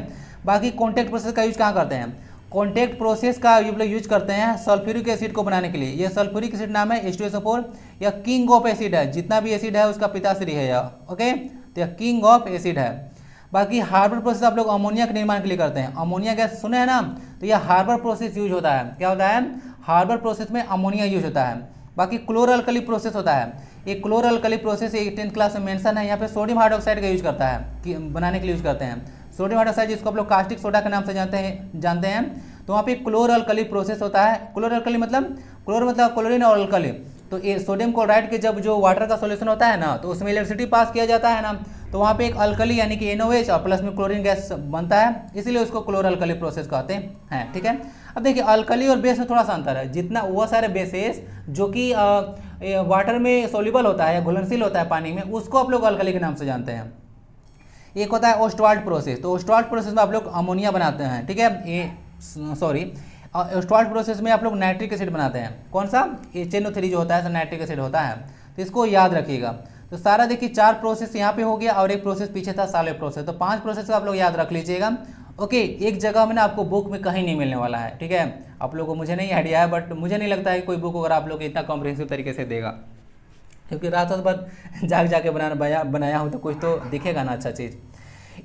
बाकी कॉन्टैक्ट प्रोसेस का यूज कहाँ करते हैं? कॉन्टैक्ट प्रोसेस का ये लोग यूज करते हैं सल्फ्यूरिक एसिड को बनाने के लिए। ये सल्फ्यूरिक एसिड नाम है H2SO4, या किंग ऑफ एसिड है, जितना भी एसिड है उसका पिताश्री है यह, ओके। तो यह किंग ऑफ एसिड है। बाकी हार्बर प्रोसेस आप लोग अमोनिया के निर्माण के लिए करते हैं। अमोनिया गैस सुने हैं ना, तो यह हार्बर प्रोसेस यूज होता है। क्या होता है? हार्बर प्रोसेस में अमोनिया यूज होता है। बाकी क्लोर अल्कली प्रोसेस होता है। ये क्लोर अल्कली प्रोसेस ये 10th क्लास में मेंशन है। यहाँ पे सोडियम हाइड्रोक्साइड का यूज करता है कि बनाने के लिए यूज करते हैं। सोडियम हाइड्रोक्साइड जिसको आप लोग कास्टिक सोडा के नाम से जानते हैं। तो वहाँ पे क्लोर अल्कली प्रोसेस होता है। क्लोर अल्कली मतलब क्लोर मतलब क्लोरीन और अल्कली। तो ये सोडियम क्लोराइड के जब जो वाटर का सॉल्यूशन होता है ना, तो उसमें इलेक्ट्रिसिटी पास किया जाता है ना, तो वहाँ पे एक अल्कली यानी कि NOH और प्लस में क्लोरीन गैस बनता है, इसीलिए उसको क्लोर अल्कली प्रोसेस कहते हैं, ठीक है। अब देखिए अल्कली और बेस में थोड़ा सा अंतर है। जितना वो सारे बेसेस जो कि वाटर में सोल्यूबल होता है या घुलनशील होता है पानी में, उसको आप लोग अल्कली के नाम से जानते हैं। एक होता है ओस्टवाल्ड प्रोसेस। तो ओस्टवाल्ड प्रोसेस में आप लोग अमोनिया बनाते हैं, ठीक है। ओस्टवाल्ड प्रोसेस में आप लोग नाइट्रिक एसिड बनाते हैं। कौन सा? HNO3 जो होता है नाइट्रिक एसिड होता है। तो इसको याद रखिएगा। तो सारा देखिए 4 प्रोसेस यहाँ पे हो गया और एक प्रोसेस पीछे था सॉल्वे प्रोसेस। तो 5 प्रोसेस को आप लोग याद रख लीजिएगा, ओके। एक जगह में ना आपको बुक में कहीं नहीं मिलने वाला है, ठीक है। आप लोगों को मुझे नहीं आइडिया है, बट मुझे नहीं लगता है कि कोई बुक अगर आप लोग इतना कॉम्प्रिहेंसिव तरीके से देगा, क्योंकि रात भर जाके बनाया हूँ, तो कुछ तो दिखेगा ना अच्छा चीज़।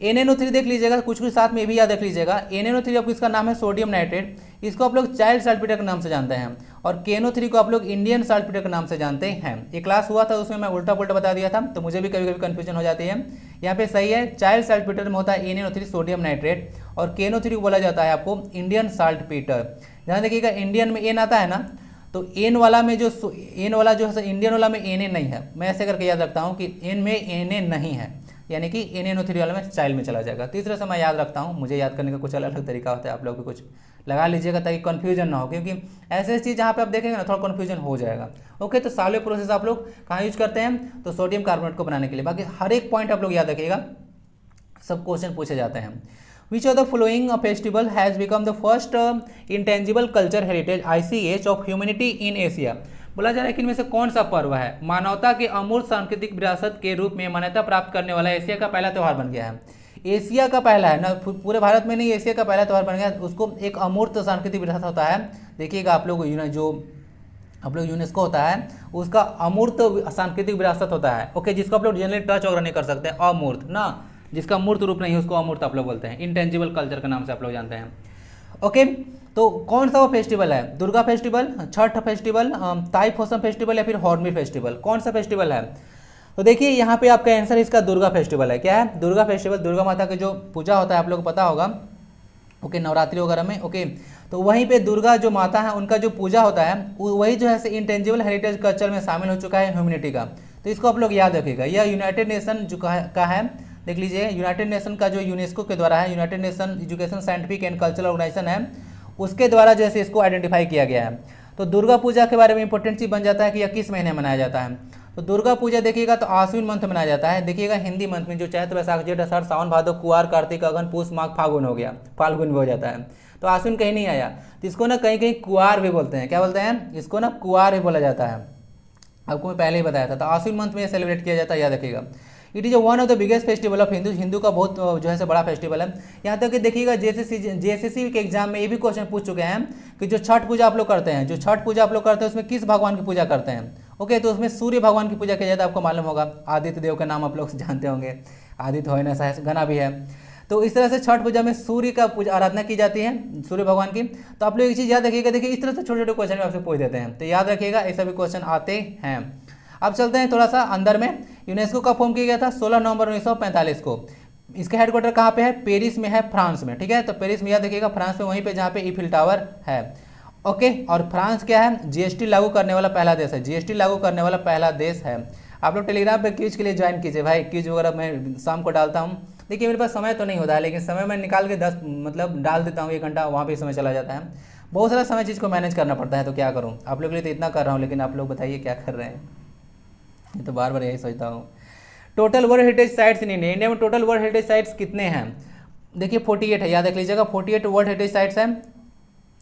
NaNO3 देख लीजिएगा, कुछ साथ में भी याद रख लीजिएगा। NaNO3 आपको इसका नाम है सोडियम नाइट्रेट। इसको आप लोग चाइल्ड साल्टपीटर के नाम से जानते हैं। और KNO3 को आप लोग इंडियन साल्टपीटर के नाम से जानते हैं। एक क्लास हुआ था उसमें मैं उल्टा पुल्टा बता दिया था, तो मुझे भी कभी कभी कन्फ्यूजन हो जाती है। यहाँ पे सही है, चाइल्ड साल्टपीटर में होता है NaNO3 सोडियम नाइट्रेट, और KNO3 को बोला जाता है आपको इंडियन साल्टपीटर। ध्यान देखिएगा इंडियन में N आता है ना, तो N वाला में जो है इंडियन वाला में Na नहीं है। मैं ऐसे करके याद रखता हूँ कि N में Na नहीं है, यानी कि NaNO3 वाला में चाइल्ड में चला जाएगा। तीसरे से मैं याद रखता हूँ, मुझे याद करने का कुछ अलग अलग तरीका होता है, आप लोग भी कुछ लगा लीजिएगा ताकि कन्फ्यूजन ना हो, क्योंकि ऐसे चीज़ जहाँ पे आप देखेंगे ना थोड़ा कन्फ्यूजन हो जाएगा, ओके। तो सॉल्वे प्रोसेस आप लोग कहाँ यूज करते हैं? तो सोडियम कार्बोनेट को बनाने के लिए। बाकी हर एक पॉइंट आप लोग याद रखिएगा, सब क्वेश्चन पूछे जाते हैं। Which of the following festival has become the first intangible culture heritage ICH of humanity in Asia? बोला जा रहा है कि इनमें से कौन सा पर्व है मानवता के अमूर्त सांस्कृतिक विरासत के रूप में मान्यता प्राप्त करने वाला एशिया का पहला त्यौहार बन गया है। एशिया का पहला है ना, पूरे भारत में नहीं, एशिया का पहला त्यौहार बन गया। उसको एक अमूर्त सांस्कृतिक विरासत होता है। देखिएगा आप लोग जो आप लोग यूनेस्को होता है उसका अमूर्त सांस्कृतिक विरासत होता है, ओके, जिसको आप लोग जनरली टच वगैरह नहीं कर सकते। अमूर्त ना, जिसका मूर्त रूप नहीं है उसको अमूर्त आप लोग बोलते हैं। इंटेंजिबल कल्चर के नाम से आप लोग जानते हैं, ओके। तो कौन सा वो फेस्टिवल है? दुर्गा फेस्टिवल, छठ फेस्टिवल, ताई फोसम फेस्टिवल, या फिर हॉर्नबिल फेस्टिवल? कौन सा फेस्टिवल है? तो देखिए यहाँ पे आपका आंसर इसका दुर्गा फेस्टिवल है। क्या है? दुर्गा फेस्टिवल। दुर्गा माता की जो पूजा होता है आप लोग को पता होगा, ओके, नवरात्रि वगैरह में, ओके। तो वहीं पे दुर्गा जो माता है उनका जो पूजा होता है वही जो है इंटेंजिबल हेरिटेज कल्चर में शामिल हो चुका है ह्यूमैनिटी का। तो इसको आप लोग याद रखिएगा। यह यूनाइटेड नेशन जो का है, देख लीजिए, यूनाइटेड नेशन का जो यूनेस्को के द्वारा है, United Nation Education Scientific and Cultural Organization है, उसके द्वारा जैसे इसको आइडेंटिफाई किया गया है। तो दुर्गा पूजा के बारे में इंपॉर्टेंट चीज बन जाता है कि यह किस महीने मनाया जाता है। तो दुर्गा पूजा देखिएगा तो आश्विन मंथ में मनाया जाता है। देखिएगा हिंदी मंथ में जो चैत्र वैशाख जेठ आषाढ़ सावन भादो कुआर कार्तिक अगन पूस माघ फागुन हो गया, फाल्गुन भी हो जाता है। तो आश्विन कहीं नहीं आया, तो इसको ना कहीं कहीं कुआर भी बोलते हैं। क्या बोलते हैं? इसको ना कुआर भी बोला जाता है। आपको मैं पहले ही बताया था। तो आश्विन मंथ में सेलिब्रेट किया जाता है, याद रखिएगा। It is one of the biggest festival of Hindu का बहुत जो है बड़ा फेस्टिवल है। यहाँ तक कि देखिएगा जेएसएससी के एग्जाम में ये भी क्वेश्चन पूछ चुके हैं कि जो छठ पूजा आप लोग करते हैं, उसमें किस भगवान की पूजा करते हैं, ओके। तो उसमें सूर्य भगवान की पूजा किया जाता है। आपको मालूम होगा, आदित्य देव का नाम आप लोग जानते होंगे, आदित्य होय ना शायद गाना भी है। तो इस तरह से छठ पूजा में सूर्य का पूजा आराधना की जाती है, सूर्य भगवान की। तो आप लोग एक चीज़ याद रखिएगा, देखिए इस तरह से छोटे छोटे क्वेश्चन में आपसे पूछ देते हैं, तो याद रखिएगा ऐसा भी क्वेश्चन आते हैं। अब चलते हैं थोड़ा सा अंदर में। यूनेस्को का फॉर्म किया गया था 16 नवंबर 1945 को। इसका हेडक्वार्टर कहाँ पे है? पेरिस में है, फ्रांस में, ठीक है। तो पेरिस में याद रखिएगा, फ्रांस में वहीं पे जहाँ पे ईफिल टावर है, ओके। और फ्रांस क्या है? जीएसटी लागू करने वाला पहला देश है। जीएसटी लागू करने वाला पहला देश है। आप लोग टेलीग्राम पे क्विज के लिए ज्वाइन कीजिए भाई, क्विज वगैरह मैं शाम को डालता हूँ। देखिए मेरे पास समय तो नहीं होता है, लेकिन समय मैं निकाल के 10 मतलब डाल देता हूँ, 1 घंटा वहाँ पे समय चला जाता है। बहुत सारा समय चीज़ को मैनेज करना पड़ता है, तो क्या करूँ, आप लोग के लिए तो इतना कर रहा हूँ, लेकिन आप लोग बताइए क्या कर रहे हैं। ये तो बार बार यही सोचता हूँ। Total world heritage sites in India, India में टोटल वर्ल्ड हेरिटेज साइट्स कितने हैं? देखिए 48 है, याद रख लीजिएगा 48 वर्ल्ड हेरिटेज साइट्स हैं।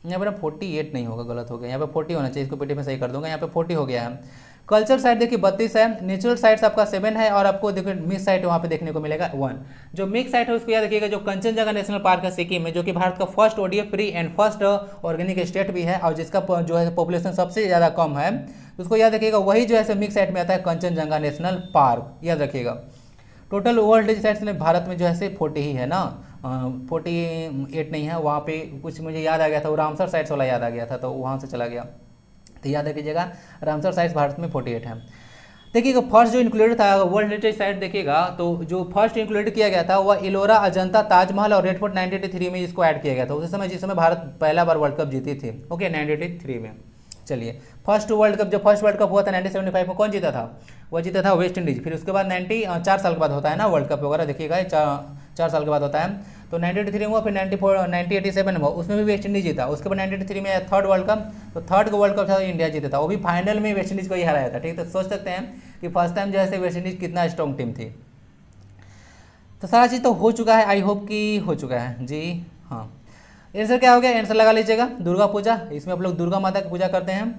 यहाँ पर ना 48 नहीं होगा, गलत हो गया, यहाँ पे 40 होना चाहिए, इसको पीटी में सही कर दूंगा, यहाँ पे 40 हो गया है। कल्चर साइट देखिए 32 है, नेचुरल साइट्स आपका 7 है, और आपको देखिए मिक्स साइट वहाँ पे देखने को मिलेगा 1। जो मिक्स साइट है उसको याद रखिएगा, जो कंचनजंगा नेशनल पार्क है सिक्किम में, जो कि भारत का first ODF free and first organic state भी है, और जिसका जो है पॉपुलेशन सबसे ज़्यादा कम है, उसको याद रखिएगा, वही जो है मिक्स साइट में आता है कंचनजंगा नेशनल पार्क, याद रखिएगा। टोटल वर्ल्ड हेरिटेज साइट्स में भारत में जो है 40 ही है ना, 48 नहीं है। वहाँ पे कुछ मुझे याद आ गया था, वो रामसर साइट्स वाला याद आ गया था, तो वहाँ से चला गया, तो याद रखिएगा रामसर साइट्स भारत में 48 है। देखिएगा फर्स्ट जो इंक्लूडेड था वर्ल्ड हेरिटेज साइट, देखिएगा तो जो फर्स्ट इंक्लूडेड किया गया था वह एलोरा, अजंता, ताजमहल और रेड फोर्ट 1983 में इसको ऐड किया गया था, उस समय जिस समय भारत पहला बार वर्ल्ड कप जीती थी, ओके 1983 में। चलिए फर्स्ट वर्ल्ड कप, जो फर्स्ट वर्ल्ड कप हुआ था 1975 में, कौन जीता था? वह जीता था वेस्ट इंडीज। फिर उसके बाद 4 साल के बाद होता है ना वर्ल्ड कप वगैरह, देखिएगा 4 साल के बाद होता है, तो 1983 में हुआ, फिर 1987 में हुआ, उसमें भी वेस्ट इंडीज जीता। उसके बाद 1983 में थर्ड वर्ल्ड कप, तो थर्ड वर्ल्ड कप था इंडिया जीता था, वो भी फाइनल में वेस्ट इंडीज को ही हराया था, ठीक है। तो सोच सकते हैं कि फर्स्ट टाइम जो है वेस्ट इंडीज कितना स्ट्रॉन्ग टीम थी। तो सारा चीज़ तो हो चुका है, आई होप कि हो चुका है जी। हाँ, आंसर क्या हो गया, आंसर लगा लीजिएगा, दुर्गा पूजा, इसमें आप लोग दुर्गा माता की पूजा करते हैं।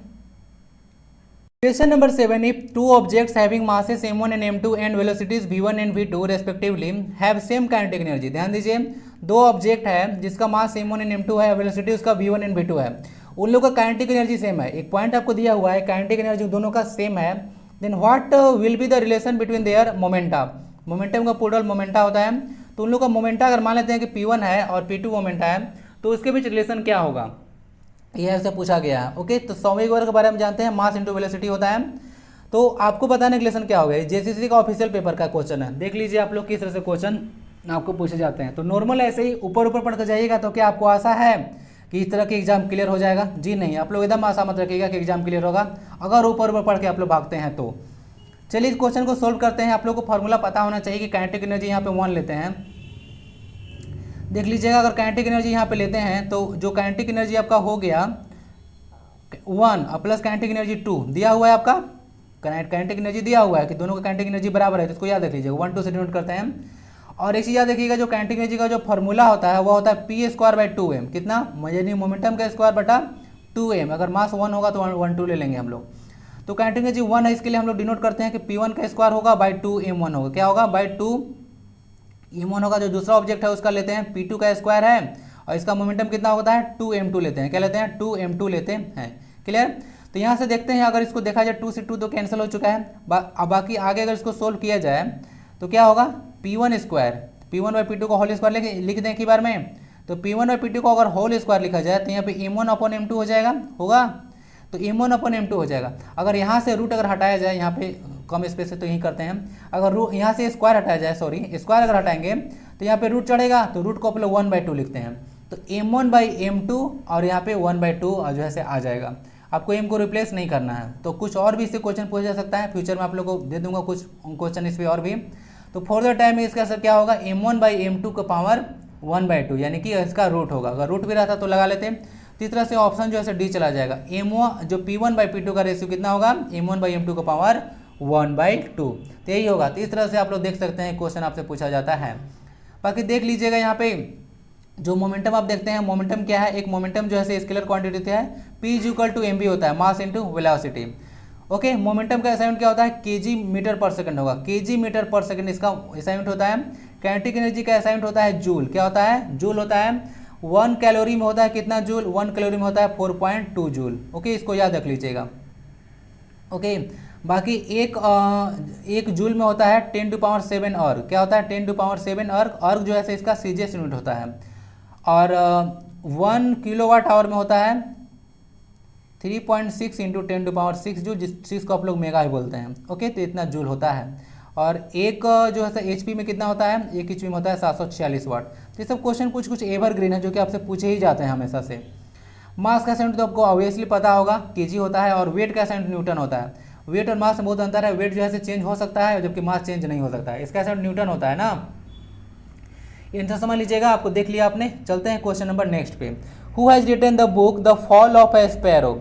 Question number 7, if two objects having masses m1 and m2 and velocities v1 and v2 respectively have same kinetic energy. ध्यान दीजिए, दो ऑब्जेक्ट है जिसका मास m1 एंड m2 है, वेलोसिटी उसका v1 एंड v2 है, उन लोगों का काइनेटिक एनर्जी सेम है। एक पॉइंट आपको दिया हुआ है, काइनेटिक एनर्जी दोनों का सेम है, then what will be the relation between their momenta. Momentum का प्लूरल मोमेंटा होता है, तो उन लोग का मोमेंटा अगर मान लेते हैं कि p1 है और p2 मोमेंटा है, तो उसके बीच रिलेशन क्या होगा, यह से पूछा गया है। ओके, तो संवेग वर्ग के बारे में जानते हैं, मास इंटू वेलोसिटी होता है, तो आपको बताने के रिलेशन क्या होगा, जेसीसी का ऑफिशियल पेपर का क्वेश्चन है। देख लीजिए आप लोग किस तरह से क्वेश्चन आपको पूछे जाते हैं। तो नॉर्मल ऐसे ही ऊपर ऊपर पढ़ कर जाइएगा, तो क्या आपको आशा है कि इस तरह के एग्जाम क्लियर हो जाएगा? जी नहीं, आप लोग एकदम आशा मत रखिएगा कि एग्जाम क्लियर होगा, अगर ऊपर ऊपर पढ़ के आप लोग भागते हैं तो। चलिए इस क्वेश्चन को सोल्व करते हैं। आप लोग को फॉर्मूला पता होना चाहिए कि काइनेटिक एनर्जी यहाँ पे 1 लेते हैं। देख लीजिएगा, अगर काइनेटिक एनर्जी यहाँ पे लेते हैं, तो जो काइनेटिक एनर्जी आपका हो गया 1 प्लस काइनेटिक एनर्जी 2 दिया हुआ है, आपका काइनेटिक एनर्जी दिया हुआ है कि दोनों का काइनेटिक एनर्जी बराबर है, तो इसको याद रख लीजिएगा, 1 2 से डिनोट करते हैं। और एक चीज़ याद रखिएगा, जो काइनेटिक एनर्जी का जो फॉर्मूला होता है वो होता है p²/2m, कितना, यानी मोमेंटम का स्क्वायर बटा 2m। अगर मास 1 होगा तो 1 2 ले लेंगे हम लोग। तो काइनेटिक एनर्जी 1 है, इसके लिए हम लोग डिनोट करते हैं कि p1 का स्क्वायर होगा बाई 2m1 होगा, क्या होगा, बाई 2m1 होगा। जो दूसरा ऑब्जेक्ट है उसका लेते हैं p2 का स्क्वायर है, और इसका मोमेंटम कितना होता है 2m2 लेते हैं, क्या लेते हैं 2m2 लेते हैं। क्लियर? तो यहाँ से देखते हैं, अगर इसको देखा जाए 2 से 2 तो कैंसिल हो चुका है, अब बाकी आगे अगर इसको सोल्व किया जाए तो क्या होगा, p1 स्क्वायर, p1/p2 को होल स्क्वायर लिख दें एक ही बार में, तो p1/p2 को अगर होल स्क्वायर लिखा जाए तो यहाँ पे m1/m2 हो जाएगा, होगा, तो m1/m2 हो जाएगा। अगर यहाँ से रूट अगर हटाया जाए, यहाँ पे कम स्पेस है तो यही करते हैं, अगर यहाँ से स्क्वायर हटाया जाए, सॉरी स्क्वायर अगर हटाएंगे तो यहाँ पे रूट चढ़ेगा, तो रूट को आप लोग 1/2 लिखते हैं, तो m1/m2 और यहाँ पे 1/2 जो है से आ जाएगा। आपको m को रिप्लेस नहीं करना है। तो कुछ और भी इससे क्वेश्चन पूछा जा सकता है, फ्यूचर में आप लोग को दे दूंगा कुछ क्वेश्चन इस पर और भी। तो फॉर द टाइम इसका सर क्या होगा, m1/m2 का पावर 1/2, यानी कि इसका रूट होगा। अगर रूट भी रहता तो लगा लेते हैं। तो इस तरह से ऑप्शन जो है डी चला जाएगा। m1 जो p1/p2 का रेशियो कितना होगा, m1/m2 का पावर 1/2, तो यही होगा। तो इस तरह से आप लोग देख सकते हैं क्वेश्चन आपसे पूछा जाता है। बाकी देख लीजिएगा यहाँ पे जो मोमेंटम आप देखते हैं, मोमेंटम क्या है, एक मोमेंटम जो है स्केलर क्वांटिटी है, p = mv होता है, mass into velocity. Okay, momentum का असाइनमेंट क्या होता है, kg मीटर पर सेकंड होगा, kg मीटर पर सेकंड इसका असाइनमेंट होता है। काइनेटिक एनर्जी का असाइनमेंट होता है जूल, क्या होता है, जूल होता है। 1 कैलोरी में होता है कितना जूल, 1 कैलोरी में होता है 4.2 जूल। ओके, इसको याद रख लीजिएगा। ओके, बाकी एक जूल में होता है 10⁻7 अर्ग, क्या होता है 10⁻7 अर्ग। अर्ग जो है इसका सीजीएस यूनिट होता है। और 1 किलोवाट आवर में होता है 3.6 × 10⁻6 जूल, जिसको आप लोग मेगा ही बोलते हैं। ओके, तो इतना जूल होता है। और एक जो है एचपी में कितना होता है, 1 एचपी में होता है 746 वाट। तो ये सब क्वेश्चन कुछ एवरग्रीन है जो कि आपसे पूछे ही जाते हैं हमेशा से। मास का सेंट तो आपको ऑब्वियसली पता होगा, केजी होता है। और वेट का सेंट न्यूटन होता है। वेट और मास में बहुत अंतर है, वेट जो है चेंज हो सकता है जबकि मास चेंज नहीं हो सकता है। इसका सेंट न्यूटन होता है ना, आंसर समझ लीजिएगा। आपको देख लिया आपने। चलते हैं क्वेश्चन नंबर नेक्स्ट पे। Who has written the book the fall of a sparrow.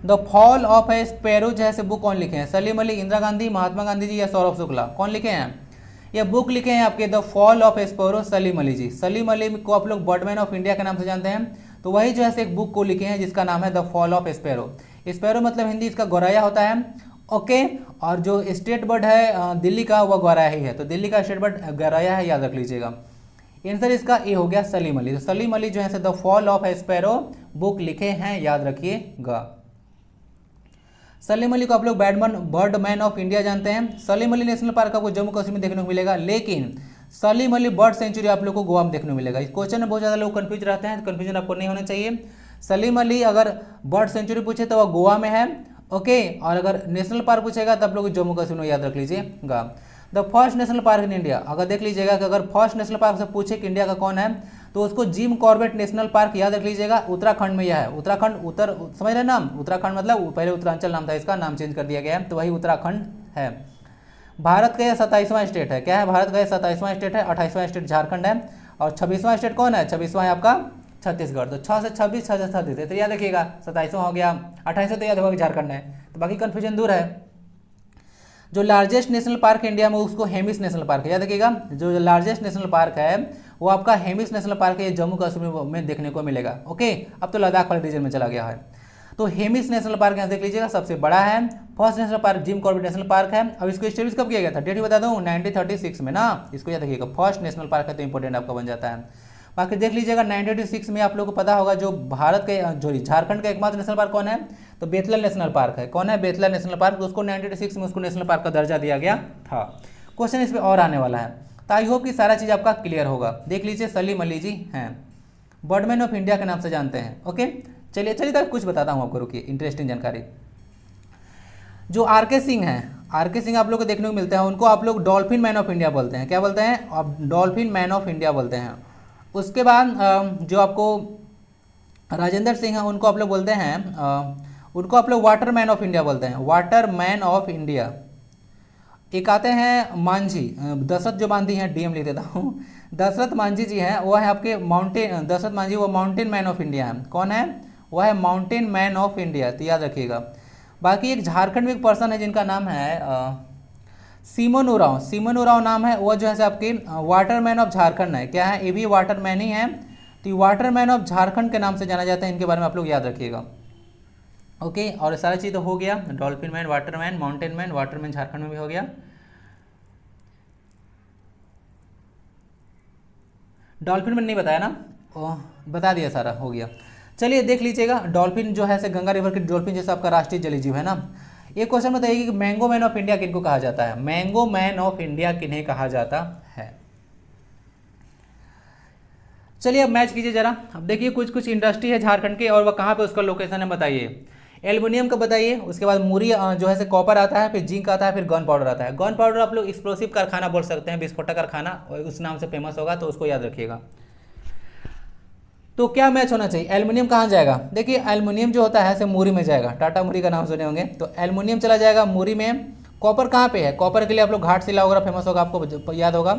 The fall of a sparrow जो है बुक कौन लिखे हैं? सलीम अली, इंदिरा गांधी, महात्मा गांधी जी या सौरभ शुक्ला? कौन लिखे हैं? ये बुक लिखे हैं आपके the fall of a sparrow, Salim Ali ji. Salim Ali को आप लोग बर्डमैन ऑफ इंडिया के नाम से जानते हैं, तो वही जो है एक बुक को लिखे हैं जिसका नाम है the fall of sparrow. Sparrow मतलब हिंदी इसका गौरैया होता है, ओके। और जो स्टेट बर्ड है दिल्ली का वह गौरैया ही है, तो दिल्ली का स्टेट बर्ड गौरैया है, याद रख लीजिएगा। आंसर इसका ए हो गया सलीम अली। तो सलीम अली जो है the fall of sparrow book लिखे हैं, याद रखिएगा। सलीम अली को आप लोग बर्डमैन ऑफ इंडिया जानते हैं। सलीम अली नेशनल पार्क आपको जम्मू कश्मीर में देखने को मिलेगा, लेकिन सलीम अली बर्ड सेंचुरी आप लोग को गोवा में देखने को मिलेगा। इस क्वेश्चन में बहुत ज़्यादा लोग कंफ्यूज रहते हैं, तो कंफ्यूजन आपको नहीं होना चाहिए। सलीम अली अगर बर्ड सेंचुरी पूछे तो वह गोवा में है, ओके। और अगर नेशनल पार्क पूछेगा तब लोग जम्मू कश्मीर में, याद रख लीजिएगा। The first national park in India, अगर देख लीजिएगा कि अगर फर्स्ट नेशनल पार्क से पूछे कि इंडिया का कौन है, तो उसको जिम कॉर्बेट नेशनल पार्क, याद रख लीजिएगा। उत्तराखंड में यह है, उत्तराखंड, समझ रहे नाम, उत्तराखंड मतलब पहले उत्तरांचल नाम था, इसका नाम चेंज कर दिया गया है, तो वही उत्तराखंड है। भारत का यह 27वां स्टेट है, क्या है? भारत का यह 27वां स्टेट है। 28वां स्टेट झारखंड है, और 26वां स्टेट कौन है? 26वां है आपका छत्तीसगढ़। तो 6 से 26, 6 से 36 है, तो याद रखिएगा। 27वां हो गया, 28वां तो याद होगा कि झारखंड है, तो बाकी कन्फ्यूजन दूर है। जो लार्जेस्ट नेशनल पार्क है इंडिया में उसको हेमिस नेशनल पार्क है, याद रखिएगा। जो लार्जेस्ट नेशनल पार्क है वो आपका हेमिस नेशनल पार्क है, ये जम्मू कश्मीर में देखने को मिलेगा, ओके। अब तो लद्दाख वाले रीजन में चला गया है। तो हेमिस नेशनल पार्क यहाँ देख लीजिएगा, सबसे बड़ा है। First national park Jim Corbett national park है। अब इसको एस्टेब्लिश कब किया गया था? डेट भी बता दूँ, 1936 में ना, इसको याद रखिएगा। फर्स्ट नेशनल पार्क है तो इंपॉर्टेंट आपका बन जाता है। बाकी देख लीजिएगा 1986 में आप लोगों को पता होगा जो भारत के जो झारखंड का एकमात्र नेशनल पार्क कौन है? तो बेतला नेशनल पार्क है। कौन है? Betla national park. उसको 1986 में उसको नेशनल पार्क का दर्जा दिया गया था। क्वेश्चन इस पर और आने वाला है, तो आई होप कि सारा चीज़ आपका क्लियर होगा। देख लीजिए सलीम अली जी हैं, बर्डमैन ऑफ इंडिया के नाम से जानते हैं, ओके। चलिए तो कुछ बताता हूँ आपको, रुकिए, इंटरेस्टिंग जानकारी। जो आर.के. सिंह हैं, आर.के. सिंह आप लोग को देखने को मिलते हैं, उनको आप लोग डॉल्फिन मैन ऑफ इंडिया बोलते हैं। क्या बोलते हैं? आप डॉल्फिन मैन ऑफ इंडिया बोलते हैं। उसके बाद जो आपको राजेंद्र सिंह हैं उनको आप लोग बोलते हैं, उनको आप लोग वाटर मैन ऑफ इंडिया बोलते हैं, वाटर मैन ऑफ इंडिया। एक आते हैं मांझी, दशरथ जो मांझी हैं, डीएम लिख देता हूँ, दशरथ मांझी जी हैं, वो है आपके माउंटेन, दशरथ मांझी वो माउंटेन मैन ऑफ इंडिया है। कौन है? वह है माउंटेन मैन ऑफ इंडिया, तो याद रखिएगा। बाकी एक झारखंड में एक पर्सन है जिनका नाम है सीमन उरांव, सीमन उरांव नाम है, वो जो है आपके वाटरमैन ऑफ झारखंड है। क्या है? ये भी वाटरमैन ही है, तो वाटरमैन ऑफ झारखंड के नाम से जाना जाता है। इनके बारे में आप लोग याद रखिएगा, ओके। और सारा चीज़ तो हो गया, dolphin man, Waterman, mountain man, Waterman Jharkhand में भी हो गया। डॉल्फिन मैन नहीं बताया ना? बता दिया, सारा हो गया। चलिए देख लीजिएगा, डॉल्फिन जो है गंगा रिवर की डॉल्फिन जैसा आपका राष्ट्रीय जलीय जीव है ना। एक क्वेश्चन बताइए कि मैंगो मैन ऑफ इंडिया किनको कहा जाता है? मैंगो मैन ऑफ इंडिया किन्हें कहा जाता है? चलिए अब मैच कीजिए जरा। अब देखिए कुछ कुछ इंडस्ट्री है झारखंड के, और वह कहाँ पे उसका लोकेशन है बताइए। एल्युमिनियम का बताइए, उसके बाद मुरी जो है कॉपर आता है, फिर जिंक आता है, फिर गन पाउडर आता है। गन पाउडर आप लोग एक्सप्लोसिव कारखाना बोल सकते हैं, विस्फोटक कारखाना, उस नाम से फेमस होगा, तो उसको याद रखिएगा। तो क्या मैच होना चाहिए? एल्युमिनियम कहाँ जाएगा? देखिए एल्युमिनियम जो होता है मुरी में जाएगा, टाटा मुरी का नाम सुने होंगे, तो एल्युमिनियम चला जाएगा मुरी में। कॉपर कहाँ पे है? कॉपर के लिए आप लोग घाटशिला वगैरह फेमस होगा, आपको याद होगा।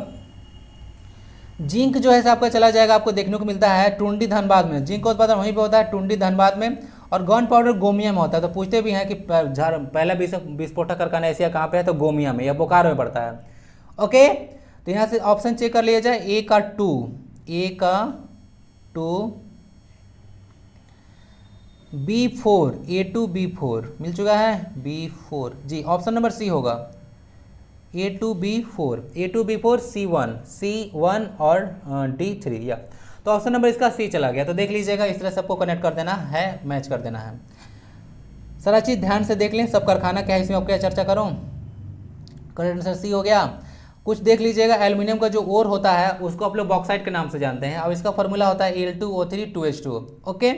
जिंक जो है आपका चला जाएगा, आपको देखने को मिलता है टुंडी धनबाद में, जिंक का उत्पादन वहीं पे होता है, टुंडी धनबाद में। और गन पाउडर गोमिया में होता है। तो पूछते भी हैं कि पहला विस्फोटक कारखाना एशिया कहाँ पे है? तो गोमिया में या बोकारो में पड़ता है, ओके। तो यहाँ से ऑप्शन चेक कर लिया जाए, ए का 2, B4, A2 B4 मिल चुका है, B4 जी, ऑप्शन नंबर सी होगा, A2 B4 C1 और D3 या, तो ऑप्शन नंबर इसका सी चला गया। तो देख लीजिएगा, इस तरह सबको कनेक्ट कर देना है, मैच कर देना है। सारा चीज़ ध्यान से देख लें, सब कारखाना क्या है, इसमें अब क्या चर्चा करूँ। करेक्ट आंसर सी हो गया। कुछ देख लीजिएगा, एल्युमिनियम का जो ओर होता है उसको आप लोग बॉक्साइट के नाम से जानते हैं। अब इसका फॉर्मूला होता है Al2O3 2H2, ओके।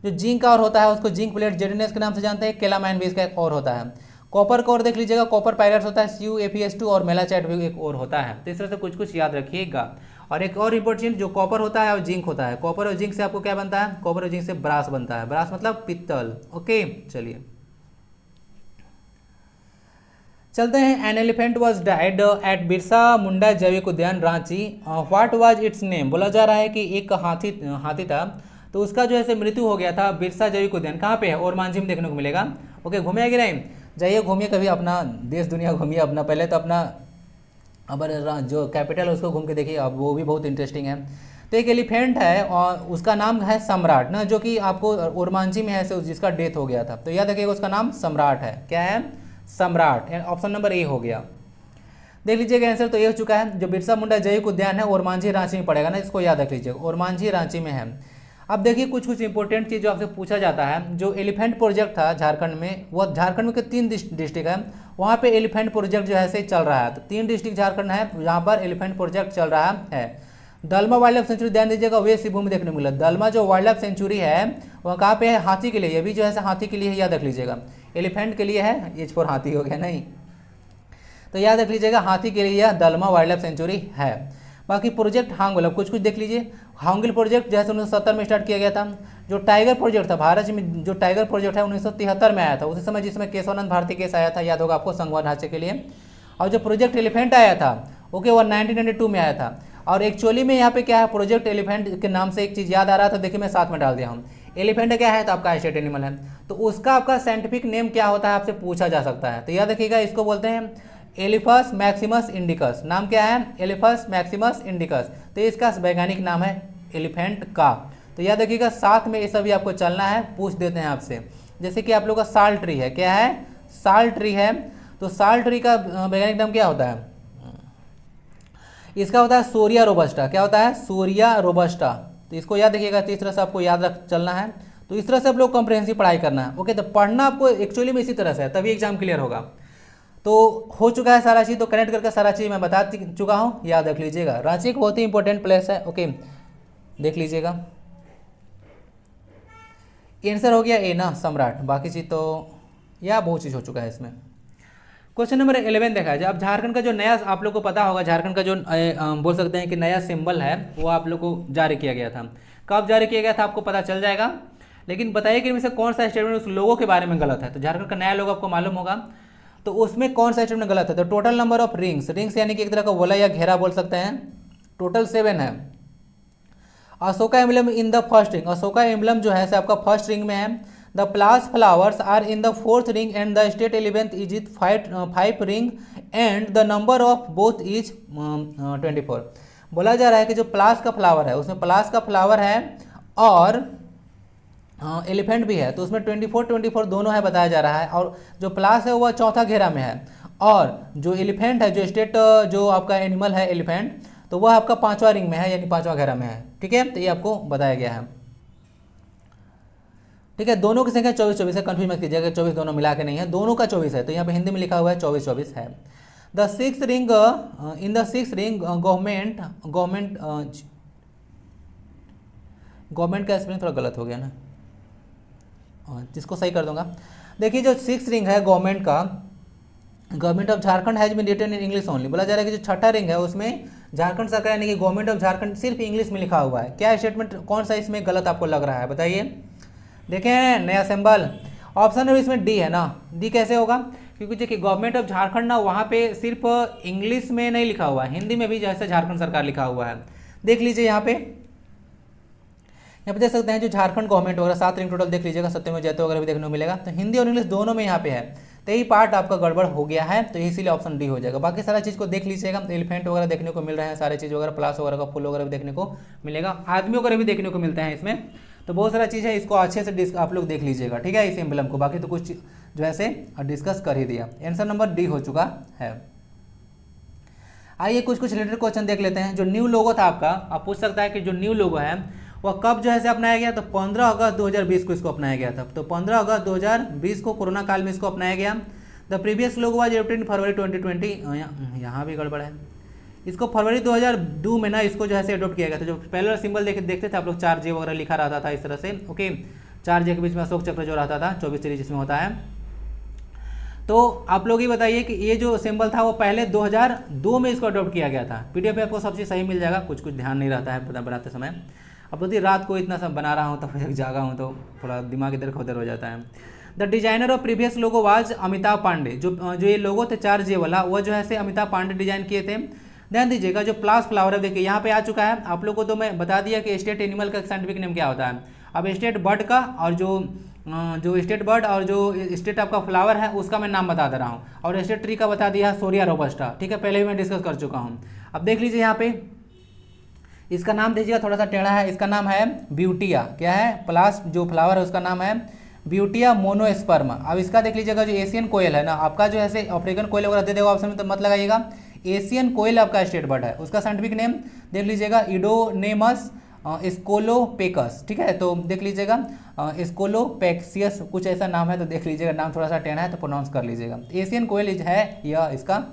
जो जिंक का और होता है उसको जिंक प्लेट जेडिनेस के नाम से जानते हैं। केलामाइन भी इसका एक और होता है। कॉपर का और देख लीजिएगा, कॉपर पायरेट्स होता है CuFeS2, और मेलाचाइट भी एक और होता है। तो इस तरह से कुछ कुछ याद रखिएगा। और एक और इंपॉर्टेंट, जो कॉपर होता है और जिंक होता है, कॉपर और जिंक से आपको क्या बनता है? कॉपर और जिंक से ब्रास बनता है, ब्रास मतलब पित्तल, ओके। चलिए चलते हैं। An elephant was died at Birsa Munda जैविक उद्यान Ranchi, what was its name. बोला जा रहा है कि एक हाथी था, तो उसका जो है से मृत्यु हो गया था बिरसा जैविक उद्यान। कहाँ पे है? ओरमांझी में देखने को मिलेगा। ओके, घूमिए कि नहीं? जाइए घूमिए कभी, अपना देश दुनिया घूमिए अपना, पहले तो अपना अब जो कैपिटल है उसको घूम के देखिए, अब वो भी बहुत इंटरेस्टिंग है। तो एक एलिफेंट है और उसका नाम है सम्राट ना, जो कि आपको ओरमांझी में है जिसका डेथ हो गया था। तो याद रखिएगा उसका नाम सम्राट है। क्या है? सम्राट। ऑप्शन नंबर ए हो गया। देख लीजिएगा आंसर तो ये हो चुका है। जो बिरसा मुंडा जैविक उद्यान है ओरमांझी रांची में पड़ेगा ना, इसको याद रख लीजिएगा, ओरमांझी रांची में है। अब देखिए कुछ कुछ इंपॉर्टेंट चीज़ जो आपसे पूछा जाता है। जो एलिफेंट प्रोजेक्ट था झारखंड में, वो झारखंड में 3 डिस्ट्रिक्ट है, वहाँ पे एलिफेंट प्रोजेक्ट जो है से चल रहा है। तो 3 डिस्ट्रिक्ट झारखंड है जहाँ पर एलिफेंट प्रोजेक्ट चल रहा है। दलमा वाइल्ड लाइफ सेंचुरी ध्यान दीजिएगा, वे सिंहभूम में देखने को मिला। दलमा जो वाइल्ड लाइफ सेंचुरी है वह कहाँ पे है? हाथी के लिए। ये भी जो है हाथी के लिए है, याद रख लीजिएगा। एलिफेंट के लिए है, एज फॉर हाथी हो गया नहीं, तो याद रख लीजिएगा हाथी के लिए यह दलमा वाइल्ड लाइफ सेंचुरी है। बाकी प्रोजेक्ट हांगुल, अब कुछ कुछ देख लीजिए। हांगुल प्रोजेक्ट जैसे 1970 में स्टार्ट किया गया था। जो टाइगर प्रोजेक्ट था भारत में, जो टाइगर प्रोजेक्ट है 1973 में आया था, उसी समय जिसमें केशवानंद भारती केस आया था, याद होगा आपको, संगवान ढांचे के लिए। और जो प्रोजेक्ट एलिफेंट आया था ओके, वो 1992 में आया था। और एक्चुअली में यहाँ पे क्या है, प्रोजेक्ट एलिफेंट के नाम से एक चीज़ याद आ रहा था, देखिए मैं साथ में डाल दिया हूँ। एलिफेंट क्या है? तो आपका स्टेट एनिमल है, तो उसका आपका साइंटिफिक नेम क्या होता है आपसे पूछा जा सकता है। तो याद रखिएगा, इसको बोलते हैं एलिफस मैक्सिमस इंडिकस। नाम क्या है? Elephas maximus indicus. तो इसका वैज्ञानिक नाम है एलिफेंट का। तो याद रखिएगा, साथ में ये सभी आपको चलना है, पूछ देते हैं आपसे। जैसे कि आप लोग का साल ट्री है, क्या है? साल ट्री है। तो साल ट्री का वैज्ञानिक नाम क्या होता है? इसका होता है सोरिया रोबस्टा। क्या होता है? सोरिया रोबस्टा। तो इसको याद रखिएगा, तो इस तरह से आपको याद रख चलना है। तो इस तरह से आप लोग कॉम्प्रिहेंसिव पढ़ाई करना है। ओके, तो पढ़ना आपको एक्चुअली में इसी तरह से है, तभी एग्जाम क्लियर होगा। तो हो चुका है सारा चीज़, तो कनेक्ट करके सारा चीज़ मैं बता चुका हूँ, याद रख लीजिएगा। रांची एक बहुत ही इंपॉर्टेंट प्लेस है। ओके, देख लीजिएगा, आंसर हो गया ए ना, सम्राट। बाकी चीज़ तो या बहुत चीज़ हो चुका है इसमें। क्वेश्चन नंबर 11 देखा जाए। अब झारखंड का जो नया, आप लोग को पता होगा, झारखंड का जो बोल सकते हैं कि नया सिंबल है, वो आप लोग को जारी किया गया था। कब जारी किया गया था आपको पता चल जाएगा, लेकिन बताइए कि इनमें से कौन सा स्टेटमेंट उस लोगों के बारे में गलत है। तो झारखंड का नया लोगो आपको मालूम होगा, तो उसमें कौन सा स्टेटमेंट गलत है? तो total number of rings, rings यानी कि एक तरह का वलय या घेरा बोल सकते हैं, टोटल 7 है। Ashoka emblem in the first ring, Ashoka emblem जो है आपका फर्स्ट रिंग में है। The palash flowers are in the 4th ring and the state 11th is is 5 ring and the number of both is 24। बोला जा रहा है कि जो प्लास का फ्लावर है, उसमें प्लास का फ्लावर है और एलिफेंट भी है, तो उसमें 24 दोनों है बताया जा रहा है। और जो प्लास है वह चौथा घेरा में है, और जो एलिफेंट है, जो स्टेट जो आपका एनिमल है एलिफेंट, तो वह आपका 5वां रिंग में है, यानी 5वां घेरा में है। ठीक है, तो ये आपको बताया गया है। ठीक है, दोनों की संख्या 24 है, कंफ्यूज मत कीजिएगा, 24 दोनों मिला के नहीं है, दोनों का 24 है। तो यहाँ पे हिंदी में लिखा हुआ है 24 है। The 6th ring, in the 6th ring government का स्पेलिंग थोड़ा गलत हो गया ना, जिसको सही कर दूंगा। देखिए जो 6th रिंग है गवर्नमेंट का, government of Jharkhand has been written in English only. बोला जा रहा है कि जो 6ठा रिंग है उसमें झारखंड सरकार यानी कि गवर्नमेंट ऑफ झारखंड सिर्फ इंग्लिश में लिखा हुआ है। क्या स्टेटमेंट कौन सा इसमें गलत आपको लग रहा है बताइए? देखें नया सिंबल, ऑप्शन में इसमें डी है ना। डी कैसे होगा? क्योंकि देखिए गवर्नमेंट ऑफ झारखंड ना, वहाँ पे सिर्फ इंग्लिश में नहीं लिखा हुआ है, हिंदी में भी जैसे झारखंड सरकार लिखा हुआ है। देख लीजिए यहाँ पे देख सकते हैं जो झारखंड गवर्नमेंट वगैरह 7 रिंग टोटल देख लीजिएगा, सत्यमेव जयते वगैरह भी देखने को मिलेगा। तो हिंदी और इंग्लिश दोनों में यहाँ पे है, तो यही पार्ट आपका गड़बड़ हो गया है, तो इसीलिए ऑप्शन डी हो जाएगा। बाकी सारा चीज़ को देख लीजिएगा, एलिफेंट वगैरह देखने को मिल रहे हैं, सारे चीज़ वगैरह, प्लास वगैरह का फूल वगैरह भी देखने को मिलेगा, आदमी वगैरह भी देखने को मिलते हैं इसमें। तो बहुत सारा चीज़ है, इसको अच्छे से आप लोग देख लीजिएगा। ठीक है, इस एम्बलम को, बाकी तो कुछ जो है से डिस्कस कर ही दिया। आंसर नंबर डी हो चुका है। आइए कुछ रिलेटेड क्वेश्चन देख लेते हैं। जो न्यू लोगो था आपका, आप पूछ सकता है कि जो न्यू लोगो है वह कब जो है से अपनाया गया? तो 15 अगस्त 2020 को इसको अपनाया गया था। तो 15 अगस्त 2020 को कोरोना काल में इसको अपनाया गया। The previous logo was adopted in February 2020, यहाँ भी गड़बड़ है, इसको फरवरी 2002 में ना इसको जो है से एडॉप्ट किया गया था। जो पहले सिंबल देखते थे आप लोग, 4J वगैरह लिखा रहता था इस तरह से। ओके, 4J के बीच में अशोक चक्र जो रहता था, 24 सीरीज जिसमें होता है। तो आप लोग ही बताइए कि ये जो सिंबल था वो पहले 2002 में इसको अडॉप्ट किया गया था। PDF में आपको सब चीज़ सही मिल जाएगा, कुछ ध्यान नहीं रहता है बनाते समय। अब बोलती रात को इतना सब बना रहा हूँ, तब जागा हूँ, तो थोड़ा दिमाग इधर उधर हो जाता है। The designer of previous logo was Amitabh Pandey. जो ये लोगो थे 4J वाला, वो जो है से अमिताभ पांडे डिजाइन किए थे। ध्यान दीजिएगा, जो प्लास फ्लावर है देखिए यहाँ पे आ चुका है। आप लोग को तो मैं बता दिया कि स्टेट एनिमल का साइंटिफिक नेम क्या होता है। अब स्टेट बर्ड का और जो स्टेट बर्ड और जो स्टेट आपका फ्लावर है उसका मैं नाम बता दे रहा हूँ, और स्टेट ट्री का बता दिया सोरिया रोबस्टा, ठीक है, पहले भी मैं डिस्कस कर चुका हूँ। अब देख लीजिए यहाँ पे इसका नाम दीजिएगा, थोड़ा सा टेढ़ा है, इसका नाम है ब्यूटिया, क्या है, प्लास जो फ्लावर है उसका नाम है ब्यूटिया मोनोस्पर्म। अब इसका देख लीजिएगा, जो एशियन कोयल है ना आपका, जो है अफ्रीकन कोयल वगैरह दे देगा ऑप्शन में तो मत लगाइएगा, एशियन कोयल आपका स्टेट बर्ड है, उसका साइंटिफिक नेम देख लीजिएगा इडोनेमस स्कोलोपेकस, ठीक है, तो देख लीजिएगा स्कोलोपेक्सियस कुछ ऐसा नाम है, तो देख लीजिएगा नाम थोड़ा सा टेढ़ा है तो प्रोनाउंस कर लीजिएगा। एशियन कोयल है यह इसका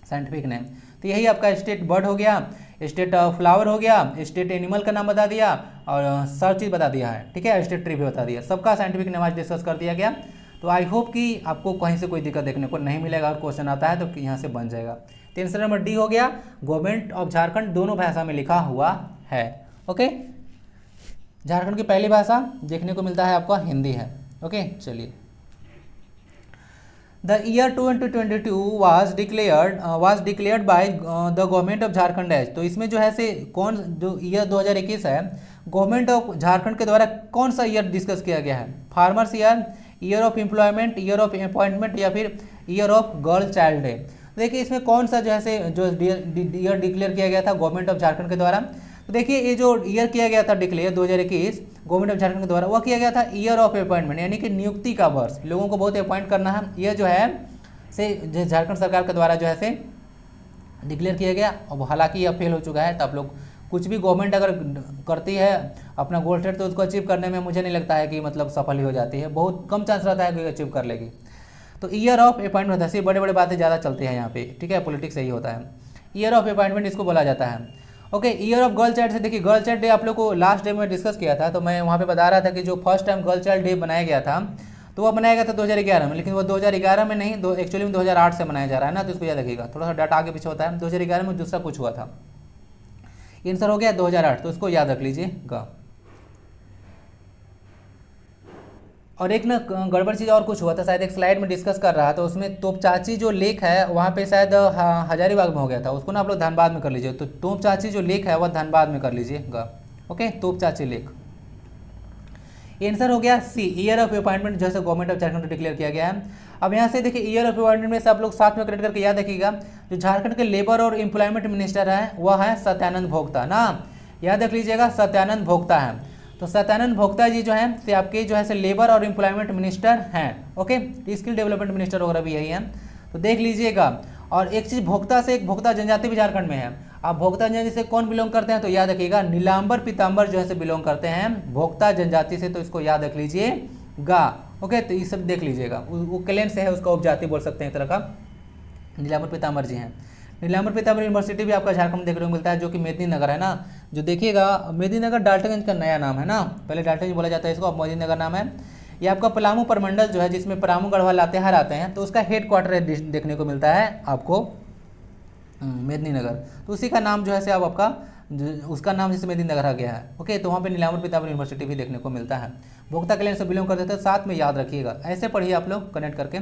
साइंटिफिक नेम। तो यही आपका स्टेट बर्ड हो गया, स्टेट फ्लावर हो गया, स्टेट एनिमल का नाम बता दिया और सब चीज़ बता दिया है, ठीक है, स्टेट ट्री भी बता दिया, सबका साइंटिफिक नेम आज डिस्कस कर दिया गया। तो आई होप कि आपको कहीं से कोई दिक्कत देखने को नहीं मिलेगा, और क्वेश्चन आता है तो यहाँ से बन जाएगा। तो आंसर नंबर डी हो गया, गवर्नमेंट ऑफ झारखंड दोनों भाषा में लिखा हुआ है। ओके, झारखंड की पहली भाषा देखने को मिलता है आपका हिंदी है। ओके, चलिए, the year 2022 was declared by the government of Jharkhand as, तो इसमें जो है से कौन, जो ईयर 2021 है गवर्नमेंट ऑफ झारखंड के द्वारा कौन सा ईयर डिस्कस किया गया है, farmers year, year of employment, year of appointment, या फिर year of girl child day. देखिए इसमें कौन सा जो है से जो ईयर डिक्लेयर किया गया था गवर्नमेंट ऑफ झारखंड के द्वारा, तो देखिए ये जो ईयर किया गया था डिक्लेयर 2021 गवर्नमेंट ऑफ झारखंड के द्वारा, वह किया गया था ईयर ऑफ अपॉइंटमेंट, यानी कि नियुक्ति का वर्ष, लोगों को बहुत अपॉइंट करना है, यह जो है से झारखंड सरकार के द्वारा जो है से डिक्लेयर किया गया। अब हालांकि यह फेल हो चुका है, तो आप लोग कुछ भी गवर्नमेंट अगर करती है अपना गोल सेट तो उसको अचीव करने में मुझे नहीं लगता है कि मतलब सफल ही हो जाती है, बहुत कम चांस रहता है कि अचीव कर लेगी। तो ईयर ऑफ अपॉइंटमेंट ऐसी बड़े बड़े बातें ज़्यादा चलती है यहाँ पे, ठीक है, पॉलिटिक्स यही होता है, ईयर ऑफ अपॉइंटमेंट इसको बोला जाता है। Okay, year of girl child से देखिए गर्ल चाइल्ड डे आप लोग को लास्ट डे में डिस्कस किया था, तो मैं वहाँ पे बता रहा था कि जो first time girl child day बनाया गया था तो वह बनाया गया था 2011 में, लेकिन वो 2011 में नहीं, एक्चुअली में 2008 से मनाया जा रहा है ना, तो इसको याद रखिएगा, थोड़ा सा डाटा आगे पीछे होता है। 2011 में दूसरा कुछ हुआ था, आंसर हो गया 2008, तो इसको याद रख लीजिएगा। और एक ना गड़बड़ चीज़ और कुछ हुआ था, शायद एक स्लाइड में डिस्कस कर रहा था, तो उसमें तोपचाची जो लेक है वहाँ पे शायद हजारीबाग में हो गया था, उसको ना आप लोग धनबाद में कर लीजिए। तो तोपचाची जो लेक है वह धनबाद में कर लीजिएगा। Okay, तोपचाची lake. आंसर हो गया सी, ईयर ऑफ अपॉइंटमेंट जैसे गवर्नमेंट ऑफ झारखंड डिक्लेयर किया गया है। अब यहाँ से देखिए ईयर ऑफ अपॉइंटमेंट में से आप लोग साथ में करेक्ट करके याद रखिएगा, जो झारखंड के लेबर और एम्प्लॉयमेंट मिनिस्टर है वह है सत्यानंद भोक्ता ना, याद रख लीजिएगा, सत्यानंद भोक्ता है। तो सत्यानंद भोक्ता जी जो है से आपके जो है से लेबर और एम्प्लॉयमेंट मिनिस्टर हैं। ओके, स्किल डेवलपमेंट मिनिस्टर वगैरह भी यही है, तो देख लीजिएगा। और एक चीज़ भोक्ता से, एक भोक्ता जनजाति भी झारखंड में है। आप भोक्ता जनजाति से कौन बिलोंग करते हैं तो याद रखिएगा नीलांबर पीताम्बर जो है से बिलोंग करते हैं भोक्ता जनजाति से, तो इसको याद रख लीजिएगा। ओके, तो ये सब देख लीजिएगा, वो क्लेन से है, उसका उपजाति बोल सकते हैं एक तरह का, नीलांबर पीताम्बर जी हैं। नीलांबर पीताम्बर यूनिवर्सिटी भी आपका झारखंड में देखने को मिलता है, जो कि मेदिनीनगर है ना, जो देखिएगा मेदिनीनगर डाल्टनगंज का नया नाम है ना, पहले डाल्टनगंज बोला जाता है इसको, अब मेदिनीनगर नाम है। ये आपका पलामू प्रमंडल जो है जिसमें पलामू गढ़वाल लातेहार आते हैं, तो उसका हेड क्वार्टर देखने को मिलता है आपको मेदिनीनगर, तो उसी का नाम जो है से अब आपका उसका नाम जैसे मेदिनीनगर आ गया है। ओके, तो वहाँ पे नीलांबर पीताम्बर यूनिवर्सिटी भी देखने को मिलता है। भोक्ता क्लेन से बिलोंग करते थे, साथ में याद रखिएगा, ऐसे पढ़िए आप लोग कनेक्ट करके।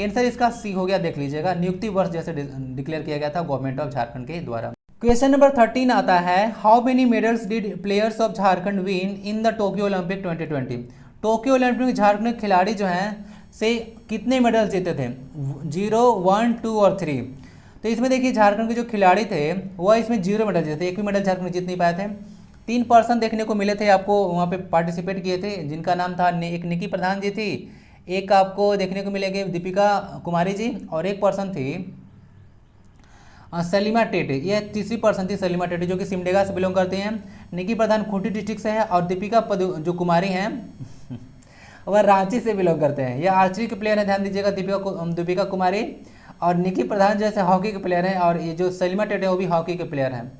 आंसर इसका सी हो गया, देख लीजिएगा, नियुक्ति वर्ष जैसे डिक्लेयर किया गया था गवर्नमेंट ऑफ झारखंड के द्वारा। क्वेश्चन नंबर 13 आता है, how many medals did players of Jharkhand win in the Tokyo Olympic 2020। Tokyo Olympic में झारखंड के खिलाड़ी जो हैं से कितने मेडल जीते थे, 0, 1, 2 और 3। तो इसमें देखिए झारखंड के जो खिलाड़ी थे वह इसमें 0 मेडल जीते थे, एक भी मेडल झारखंड जीत नहीं पाए थे। 3 पर्सन देखने को मिले थे आपको वहाँ पे पार्टिसिपेट किए थे, जिनका नाम था एक निकी प्रधान जी थी, एक आपको देखने को मिलेंगे दीपिका कुमारी जी, और एक पर्सन थी सलीमा टेटे, ये तीसरी पर्सन थी सलीमा टेटे, जो कि सिमडेगा से बिलोंग करते हैं। निकी प्रधान खूंटी डिस्ट्रिक्ट से है, और दीपिका जो कुमारी हैं वह रांची से बिलोंग करते हैं। ये आर्चरी के प्लेयर हैं, ध्यान दीजिएगा, दीपिका कुमारी, और निकी प्रधान जैसे हॉकी के प्लेयर हैं, और ये जो सलीमा टेटे वो भी हॉकी के प्लेयर हैं।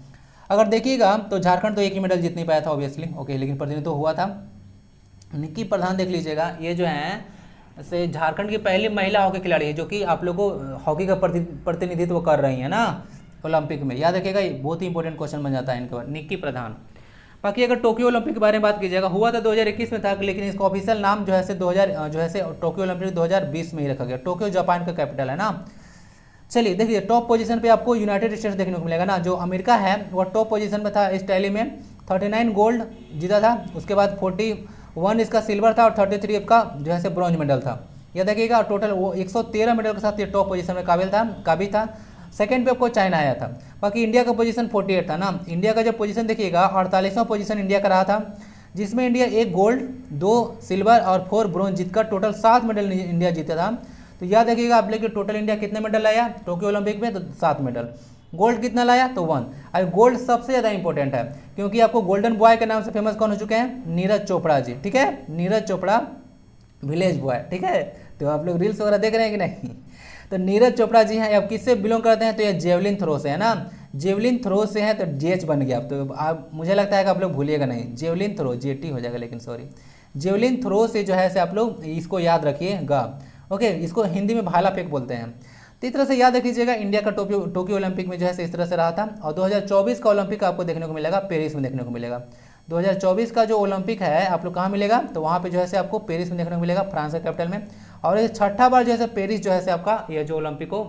अगर देखिएगा तो झारखंड तो एक ही मेडल जीत नहीं पाया था ऑब्वियसली, ओके, लेकिन प्रतिनिधित्व तो हुआ था। निकी प्रधान देख लीजिएगा, ये जो हैं से झारखंड की पहली महिला हॉकी खिलाड़ी है, जो कि आप लोगों को हॉकी का प्रतिनिधित्व कर रही है ना ओलंपिक में, याद रखिएगा, ये बहुत ही इंपॉर्टेंट क्वेश्चन बन जाता है इनके बाद, निकी प्रधान। बाकी अगर टोक्यो ओलंपिक के बारे में बात कीजिएगा, हुआ था 2021 में था, लेकिन इसका ऑफिशियल नाम जो है से 2000 जो है से टोक्यो ओलंपिक 2020 में ही रखा गया। टोक्यो जापान का कैपिटल है ना। चलिए देखिए, टॉप पोजीशन पे आपको यूनाइटेड स्टेट्स देखने को मिलेगा ना, जो अमेरिका है वह टॉप पोजीशन पे था इस टैली में, 39 गोल्ड जीता था, उसके बाद 41 इसका सिल्वर था और 33 इसका जो है से ब्रॉन्ज मेडल था। यह देखिएगा टोटल वो 113 मेडल के साथ ये टॉप पोजीशन में काबिल था। सेकंड पे आपको चाइना आया था। बाकी इंडिया का पोजीशन 48 था ना। इंडिया का जब पोजीशन देखिएगा 48वां पोजीशन इंडिया का रहा था, जिसमें इंडिया 1 गोल्ड 2 सिल्वर और 4 ब्रॉन्ज जीतकर टोटल 7 मेडल इंडिया जीता था। तो याद रखिएगा आप लोग टोटल इंडिया कितने मेडल लाया टोक्यो ओलंपिक में, तो 7 मेडल। गोल्ड कितना लाया, तो 1। अब गोल्ड सबसे ज़्यादा इंपॉर्टेंट है, क्योंकि आपको गोल्डन बॉय के नाम से फेमस कौन हो चुके हैं, नीरज चोपड़ा जी। ठीक है, नीरज चोपड़ा विलेज बॉय। ठीक है, तो आप लोग रील्स वगैरह देख रहे हैं कि नहीं। तो नीरज चोपड़ा जी हैं, अब किससे बिलोंग करते हैं, तो ये जेवलिन थ्रो से है ना। जेवलिन थ्रो से है तो जेच बन गया। तो आप मुझे लगता है कि आप लोग भूलिएगा नहीं, जेवलिन थ्रो जेटी हो जाएगा, लेकिन सॉरी जेवलिन थ्रो से जो है से आप लोग इसको याद रखिएगा। ओके, इसको हिंदी में भाला फेंक बोलते हैं। तो इस तरह से याद रख लीजिएगा इंडिया का टोक्यो ओलंपिक में जो है इस तरह से रहा था। और 2024 का ओलंपिक आपको देखने को मिलेगा पेरिस में देखने को मिलेगा। 2024 का जो ओलंपिक है आप लोग कहाँ मिलेगा, तो वहाँ पे जो है से आपको पेरिस में देखने को मिलेगा, फ्रांस के कैपिटल में। और ये 6ठा बार जो है पेरिस जो है आपका ये जो ओलंपिक को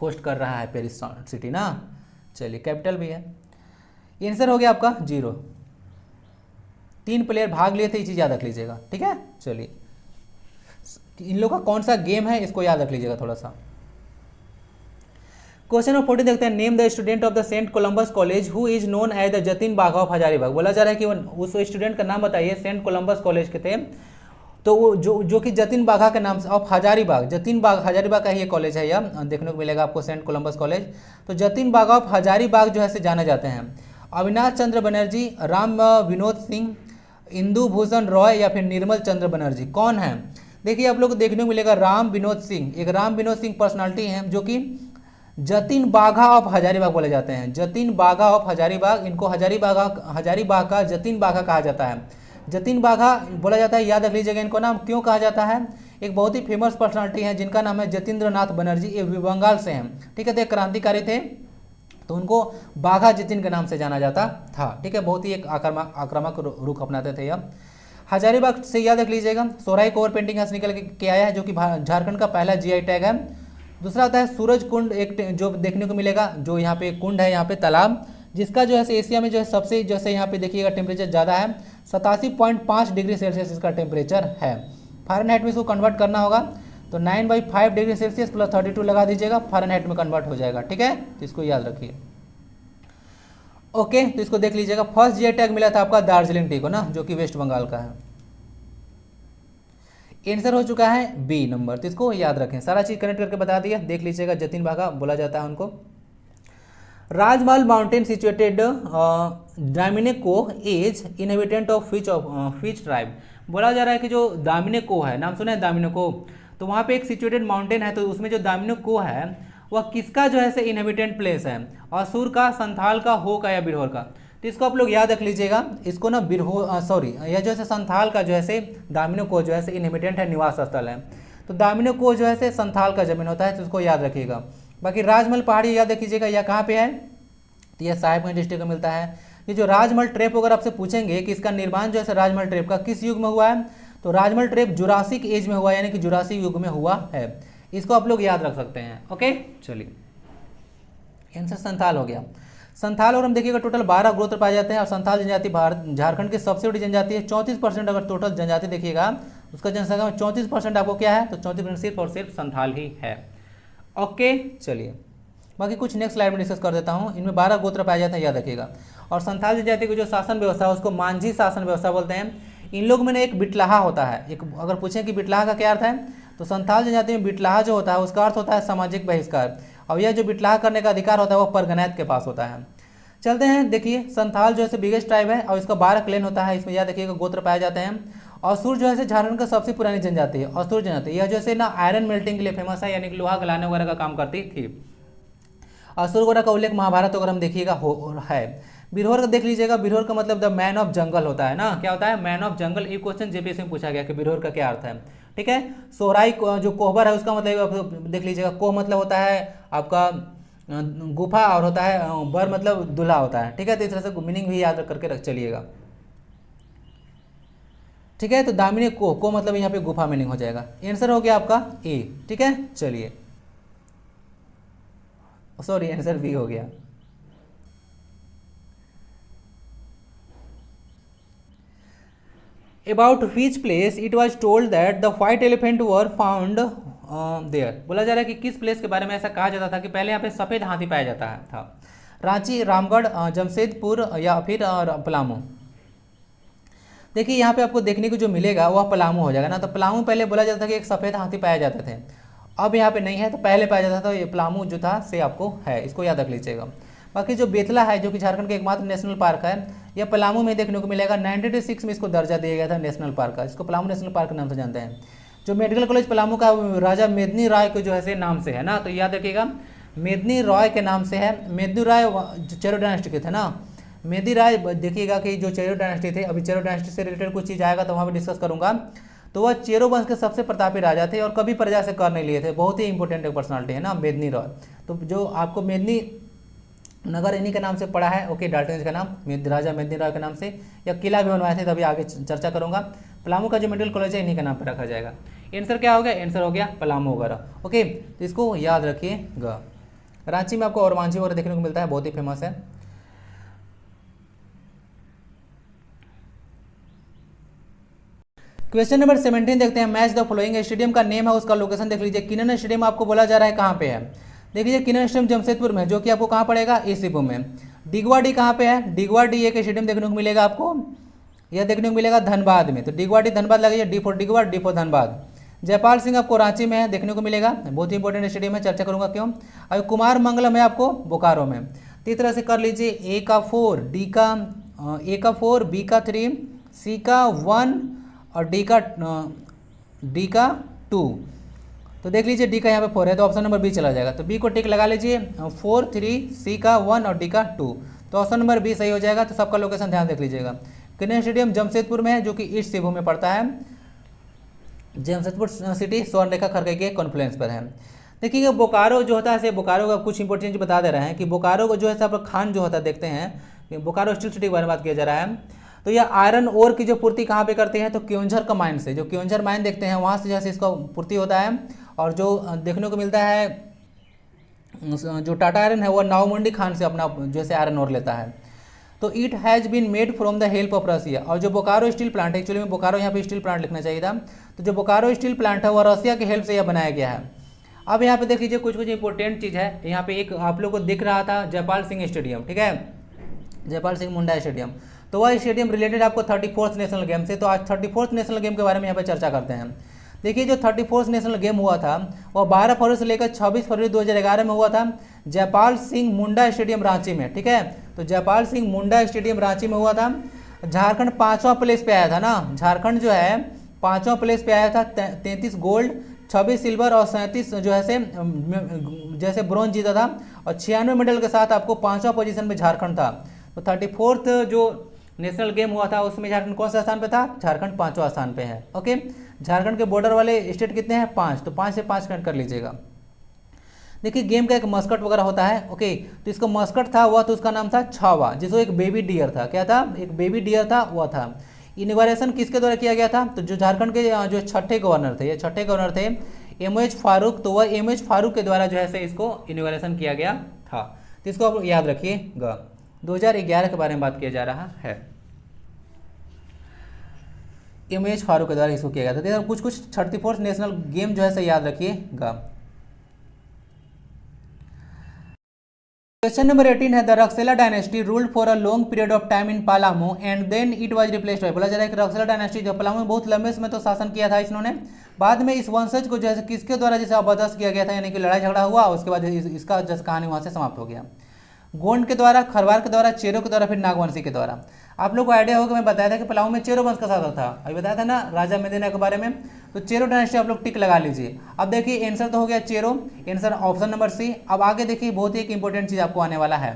होस्ट कर रहा है, पेरिस सिटी ना। चलिए, कैपिटल भी है। आंसर हो गया आपका 0। 3 प्लेयर भाग लिए थे, ये चीज़ याद रख लीजिएगा। ठीक है, चलिए इन लोगों का कौन सा गेम है इसको याद रख लीजिएगा थोड़ा सा। क्वेश्चन नंबर 14 देखते हैं। Name the student of the saint Columbus college who is known as the Jatin Bagha of Hazaribagh. बोला जा रहा है कि उस स्टूडेंट का नाम बताइए, सेंट कोलंबस कॉलेज के थे, तो वो जो कि जतिन बाघा के नाम से ऑफ हजारीबाग, जतिन बाग हजारीबाग का ये कॉलेज है, यह देखने को मिलेगा आपको सेंट कोलंबस कॉलेज। तो जतिन बाघा ऑफ हजारीबाग जो है से जाने जाते हैं। अविनाश चंद्र बनर्जी, राम विनोद सिंह, इंदु भूषण रॉय या फिर निर्मल चंद्र बनर्जी, कौन है। देखिए आप लोग को देखने को मिलेगा राम विनोद सिंह। एक राम विनोद सिंह पर्सनालिटी हैं जो कि जतिन बाघा ऑफ हजारीबाग बोले जाते हैं। जतिन बाघा ऑफ हजारीबाग, इनको हजारीबाग का जतिन बाघा कहा जाता है। जतिन बाघा बोला जाता है, याद रख लीजिएगा इनको नाम क्यों कहा जाता है। एक बहुत ही फेमस पर्सनालिटी है जिनका नाम है जतीन्द्र नाथ बनर्जी, ये बंगाल से हैं। ठीक है, तो एक क्रांतिकारी थे, तो उनको बाघा जतिन के नाम से जाना जाता था। ठीक है, बहुत ही एक आक्रामक रुख अपनाते थे यह। हजारीबाग से याद रख लीजिएगा सोराई कोवर पेंटिंग हाउस निकल के आया है, जो कि झारखंड का पहला जीआई टैग है। दूसरा होता है सूरज कुंड, एक जो देखने को मिलेगा, जो यहाँ पे कुंड है, यहाँ पे तालाब, जिसका जो है एशिया में जो है सबसे जैसे यहाँ पे देखिएगा टेम्परेचर ज़्यादा है, 87.5 डिग्री सेल्सियस इसका टेम्परेचर है। फ़ारेनहाइट में इसको कन्वर्ट करना होगा, तो 9/5 डिग्री सेल्सियस प्लस 32 लगा दीजिएगा, फ़ारेनहाइट में कन्वर्ट हो जाएगा। ठीक है, तो इसको याद रखिए। ओके, तो इसको देख लीजिएगा। फर्स्ट जीआई टैग मिला था आपका दार्जिलिंग टी को ना, जो कि वेस्ट बंगाल का है। आंसर हो चुका है बी नंबर, तो इसको याद रखें। सारा चीज कनेक्ट करके बता दिया, देख लीजिएगा। जतिन बाघा बोला जाता है उनको। Rajmahal mountain situated Damin-e-koh is inhabitant of which tribe. बोला जा रहा है कि जो दामिनेको है, नाम सुना है दामिनेको, तो वहाँ पे एक सिचुएटेड माउंटेन है, तो उसमें जो दामिनेको है वह किसका जो है से इनहेबिटेंट प्लेस है, असुर का, संथाल का, हो का या बिरहोर का। तो इसको आप लोग याद रख लीजिएगा। इसको ना यह जो है संथाल का जो है से दामिनेको जो है से इनहेबिटेंट है, निवास स्थल है। तो दामिनेको जो है से संथाल का जमीन होता है, तो इसको याद रखिएगा। बाकी राजमहल पहाड़ी याद रखिएगा, यह कहाँ पे है, तो यह साहिबगंज डिस्ट्रिक्ट में मिलता है। ये जो राजमहल ट्रेप अगर आपसे पूछेंगे कि इसका निर्माण जो है राजमहल ट्रेप का किस युग में हुआ है, तो राजमहल ट्रेप जुरासिक एज में हुआ है, यानी कि जुरासिक युग में हुआ है। इसको आप लोग याद रख सकते हैं। ओके, चलिए आंसर संथाल हो गया। संथाल और हम देखिएगा टोटल 12 गोत्र पाए जाते हैं, और संथाल जनजाति झारखंड की सबसे बड़ी जनजाति है। 34% अगर टोटल जनजाति देखिएगा उसका जनसंख्या में 34% आपको क्या है, तो 34% सिर्फ और सिर्फ संथाल ही है। ओके, चलिए बाकी कुछ नेक्स्ट स्लाइड में डिस्कस कर देता हूँ। इनमें 12 गोत्र पाए जाते हैं, याद रखिएगा। और संथाल जनजाति की जो शासन व्यवस्था है उसको मांझी शासन व्यवस्था बोलते हैं। इन लोग में ना एक बिटलाहा होता है। एक अगर पूछें कि बिटलाहा का क्या अर्थ है, तो संथाल जनजाति में बिटलाहा जो होता है उसका अर्थ होता है सामाजिक बहिष्कार, और यह जो बिटलाहा करने का अधिकार होता है वो परगनैत के पास होता है। चलते हैं, देखिए संथाल जो है बिगेस्ट ट्राइब है, और इसका 12 क्लेन होता है। इसमें याद रखिएगा गोत्र पाए जाते हैं। असुर जो है झारखंड का सबसे पुरानी जनजाति है, असुर जनजाति। यह जो है ना आयरन मेल्टिंग के लिए फेमस है, यानी कि लोहा गलाने वगैरह का काम करती थी। असुर वगैरह का उल्लेख महाभारत अगर हम देखिएगा है। बिरहोर का देख लीजिएगा, बिरहोर का मतलब द मैन ऑफ जंगल होता है ना। क्या होता है, मैन ऑफ जंगल। ये क्वेश्चन जेपीएससी में पूछा गया कि बिरहोर का क्या अर्थ है। ठीक है, सोहराई जो कोहबर है उसका मतलब देख लीजिएगा। कोह मतलब होता है आपका गुफा, और होता है बर मतलब दूल्हा होता है। ठीक है, तो इस तरह से मीनिंग भी याद करके रख चलिएगा। ठीक है, तो दामिनी को मतलब यहाँ पे गुफा मीनिंग हो जाएगा। आंसर हो गया आपका ए। ठीक है, चलिए सॉरी आंसर बी हो गया। About which place it was told that the white elephant were found there. बोला जा रहा है कि किस प्लेस के बारे में ऐसा कहा जाता था कि पहले यहाँ पे सफ़ेद हाथी पाया जाता था। रांची, रामगढ़, जमशेदपुर या फिर पलामू। देखिए यहाँ पे आपको देखने को जो मिलेगा वह पलामू हो जाएगा ना। तो पलामू पहले बोला जाता था कि एक सफ़ेद हाथी पाया जाते थे, अब यहाँ पे नहीं है, तो पहले पाया जाता था। तो ये पलामू जो था से आपको है, इसको याद रख लीजिएगा। बाकी जो बेतला है जो कि झारखंड का एकमात्र नेशनल पार्क है, यह पलामू में देखने को मिलेगा। 1996 में इसको दर्जा दिया गया था नेशनल पार्क का। इसको पलामू नेशनल पार्क के नाम से जानते हैं। जो मेडिकल कॉलेज पलामू का राजा मेदिनी राय के जो है से नाम से है ना, तो याद रखिएगा मेदिनी राय के नाम से है। मेदिनी राय जो चेरो डायनेस्टी के थे ना, मेदिनी राय देखिएगा कि जो चेरो डायनेस्टी थे, अभी चेरो डायनेस्टी से रिलेटेड कुछ चीज़ आएगा तो वहाँ पर डिस्कस करूँगा। तो वह चेरो वंश के सबसे प्रतापी राजा थे और कभी प्रजा से कर नहीं लिए थे। बहुत ही इंपॉर्टेंट एक पर्सनालिटी है ना मेदिनी राय। तो जो आपको मेदिनी नगर इन्हीं के नाम से पड़ा है, ओके, डाल्टनगंज का नाम राजा मेदिनी राय के नाम से, या किला भी बनवाए थे, तभी आगे चर्चा करूंगा। पलामू का जो मेडिकल कॉलेज है इन्हीं के नाम पर रखा जाएगा। आंसर क्या हो गया? आंसर हो गया पलामू वगैरह। ओके, तो इसको याद रखिएगा। रांची में आपको और मांझी वगैरह देखने को मिलता है, बहुत ही फेमस है। क्वेश्चन नंबर 17 देखते हैं। Match the following. स्टेडियम का नेम है, उसका लोकेशन देख लीजिए। किनन स्टेडियम आपको बोला जा रहा है कहाँ पे है? देख लीजिए किनन स्टेडियम जमशेदपुर में, जो कि आपको कहाँ पड़ेगा? ईसीपुर में। डिगवाडी कहाँ पे है? डिगवाडी एक स्टेडियम देखने को मिलेगा आपको, यह देखने को मिलेगा धनबाद में। तो डिगवाडी धनबाद लगाइए, D for Digwa, D for Dhanbad. Jaipal Singh आपको रांची में है, देखने को मिलेगा, बहुत ही इंपॉर्टेंट स्टेडियम है, चर्चा करूंगा क्यों। और कुमार मंगलम है आपको बोकारो में। तो इस तरह से कर लीजिए। ए का 4, डी का ए का 4, बी का 3, सी का 1 और डी का 2। तो देख लीजिए डी का यहाँ पे 4 है, तो ऑप्शन नंबर बी चला जाएगा। तो बी को टिक लगा लीजिए, 4, 3, सी का 1 और डी का 2। तो ऑप्शन नंबर बी सही हो जाएगा। तो सबका लोकेशन ध्यान देख लीजिएगा। किनन स्टेडियम जमशेदपुर में है, जो कि ईस्ट सिंहभूम में पड़ता है। जमशेदपुर सिटी स्वर्ण रेखा खरगे के कॉन्फ्लुएंस पर है। देखिए बोकारो जो होता है, बोकारो का कुछ इंपॉर्टेंट चीज बता दे रहे हैं कि बोकारो को जो है सब खान जो होता है, देखते हैं बोकारो स्टील सिटी के बारे में बात किया जा रहा है। तो यह आयरन ओर की जो पूर्ति कहाँ पे करते हैं? तो क्योंझर का माइन से, जो क्योंझर माइन देखते हैं वहाँ से जैसे इसका पूर्ति होता है। और जो देखने को मिलता है जो टाटा आयरन है, वह नावमंडी खान से अपना जैसे आयरन ओर लेता है। तो it has been made from the help of Russia. और जो बोकारो स्टील प्लांट है, एक्चुअली में बोकारो यहाँ पे स्टील प्लांट लिखना चाहिए था। तो जो बोकारो स्टील प्लांट है वह रसिया की हेल्प से यह बनाया गया है। अब यहाँ पे देख लीजिए कुछ कुछ इंपॉर्टेंट चीज़ है। यहाँ पे एक आप लोग को दिख रहा था जयपाल सिंह स्टेडियम, ठीक है, जयपाल सिंह मुंडा स्टेडियम। तो वह स्टेडियम रिलेटेड आपको 34th नेशनल गेम से। तो आज 34th नेशनल गेम के बारे में यहाँ पे चर्चा करते हैं। देखिए जो 34th नेशनल गेम हुआ था वह 12 फरवरी से लेकर 26 फरवरी 2011 में हुआ था, जयपाल सिंह मुंडा स्टेडियम रांची में, ठीक है। तो जयपाल सिंह मुंडा स्टेडियम रांची में हुआ था। झारखंड 5वां प्लेस पे आया था ना, झारखंड जो है 5वां प्लेस पे आया था। 33 गोल्ड, 26 सिल्वर और 37 जो है से जैसे ब्रॉन्ज जीता था। और 96 मेडल के साथ आपको 5वां पोजीशन में झारखंड था। तो 34th जो नेशनल गेम हुआ था उसमें झारखंड कौन सा स्थान पे था? झारखंड 5वां स्थान पे है। ओके, झारखंड के बॉर्डर वाले स्टेट कितने हैं? 5। तो 5 से 5 कनेक्ट कर लीजिएगा। देखिए गेम का एक मस्कट वगैरह होता है, ओके। तो इसका मस्कट था वह, तो उसका नाम था छावा, जिसको एक बेबी डियर था। क्या था? एक बेबी डियर था, वह था। इनॉग्रेशन किसके द्वारा किया गया था? तो जो झारखंड के जो छठे गवर्नर थे, ये छठे गवर्नर थे एमओएच फारूक। तो वह एमओएच फारूक के द्वारा जो है से इसको इनॉग्रेशन किया गया था। तो इसको आप याद रखिएगा। 2011 के बारे में बात किया जा रहा है, एमएच फारूक के द्वारा इसको किया गया था। देखिए कुछ कुछ 34th नेशनल गेम जो है से याद रखिएगा। क्वेश्चन नंबर 18 है। The Raksel dynasty ruled for a long period of time in Palamu and then it was replaced by. बोला जा रहा है कि रक्सेला डायनेस्टी जो पलामू में बहुत लंबे समय तो शासन किया था इन्होंने, बाद में इस वंशज को जैसे किसके द्वारा जैसे अबदस्त किया गया था, यानी कि लड़ाई झगड़ा हुआ, उसके बाद इसका जैसे कहानी वहाँ से समाप्त हो गया। गोंड के द्वारा, खरवार के द्वारा, चेरो के द्वारा, फिर नागवंशी के द्वारा। आप लोग को आइडिया होगा, मैं बताया था कि पलामू में चेरो वंश का शासक था, अभी बताया था ना राजा मेदिनी के बारे में। तो चेरो डायनेस्टी आप लोग टिक लगा लीजिए। अब देखिए आंसर तो हो गया Chero, answer option number C. अब आगे देखिए बहुत ही एक इंपॉर्टेंट चीज आपको आने वाला है।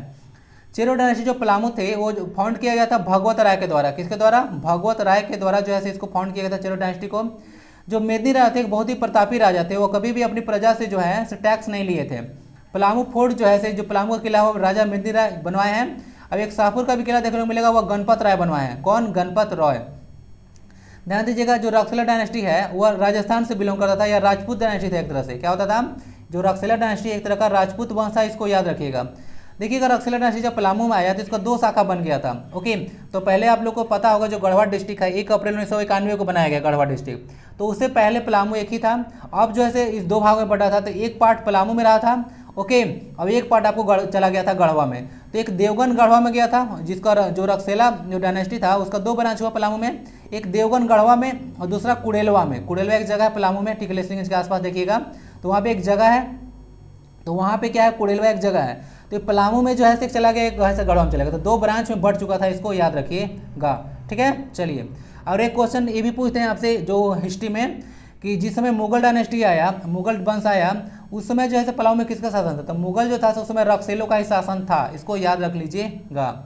चेरो डायनेस्टी जो पलामू थे वो फाउंड किया गया था भगवत राय के द्वारा। किसके द्वारा? भगवत राय के द्वारा जो है इसको फाउंड किया गया था चेरो डायनेस्टी को। जो मेदिनी राय थे बहुत ही प्रतापी राजा थे, वो कभी भी अपनी प्रजा से जो है टैक्स नहीं लिए थे। पलामू फोर्ट जो है जो पलामू का किला वो राजा मेदिनी राय बनवाए हैं। अब एक शाहपुर का भी किला देखने को मिलेगा, वह गणपत राय बनवाए हैं। कौन? गणपत राय। ध्यान दीजिएगा जो रक्सेला डायनेस्टी है वह राजस्थान से बिलोंग करता था, या राजपूत डायनेस्टी था एक तरह से। क्या होता था? जो रक्सेला डायनेस्टी एक तरह का राजपूत वंश था, इसको याद रखिएगा। देखिए अगर रक्सेला डायनेस्टी जब पलामू में आया तो इसका 2 शाखा बन गया था। ओके, तो पहले आप लोग को पता होगा जो गढ़वा डिस्ट्रिक्ट है 1 अप्रैल 1991 को बनाया गया गढ़वा डिस्ट्रिक्ट, तो उससे पहले पलामू एक ही था। अब जो है इस 2 भाग में बटा था, तो एक पार्ट पलामू में रहा था। ओके, अब एक पार्ट आपको चला गया था गढ़वा में, तो एक देवगन गढ़वा में गया था, जिसका जो रक्सेला जो डायनेस्टी था उसका 2 ब्रांच हुआ पलामू में, एक देवगन गढ़वा में और दूसरा कुड़ेलवा में। कुड़ेलवा एक जगह है पलामू में, टिकलेसलिंग के आसपास देखिएगा, तो वहाँ पे एक जगह है, तो वहाँ पे क्या है कुड़ेलवा एक जगह है, तो पलामू में जो है से चला गया, एक से गढ़वा में चला गया, तो 2 ब्रांच में बढ़ चुका था, इसको याद रखिएगा। ठीक है, चलिए और एक क्वेश्चन ये भी पूछते हैं आपसे जो हिस्ट्री में, कि जिस समय मुगल डायनेस्टी आया, मुगल वंश आया, उस समय जो है पलामू में किसका शासन था? तो मुगल जो था उस समय रक्सेलों का ही शासन था, इसको याद रख लीजिएगा।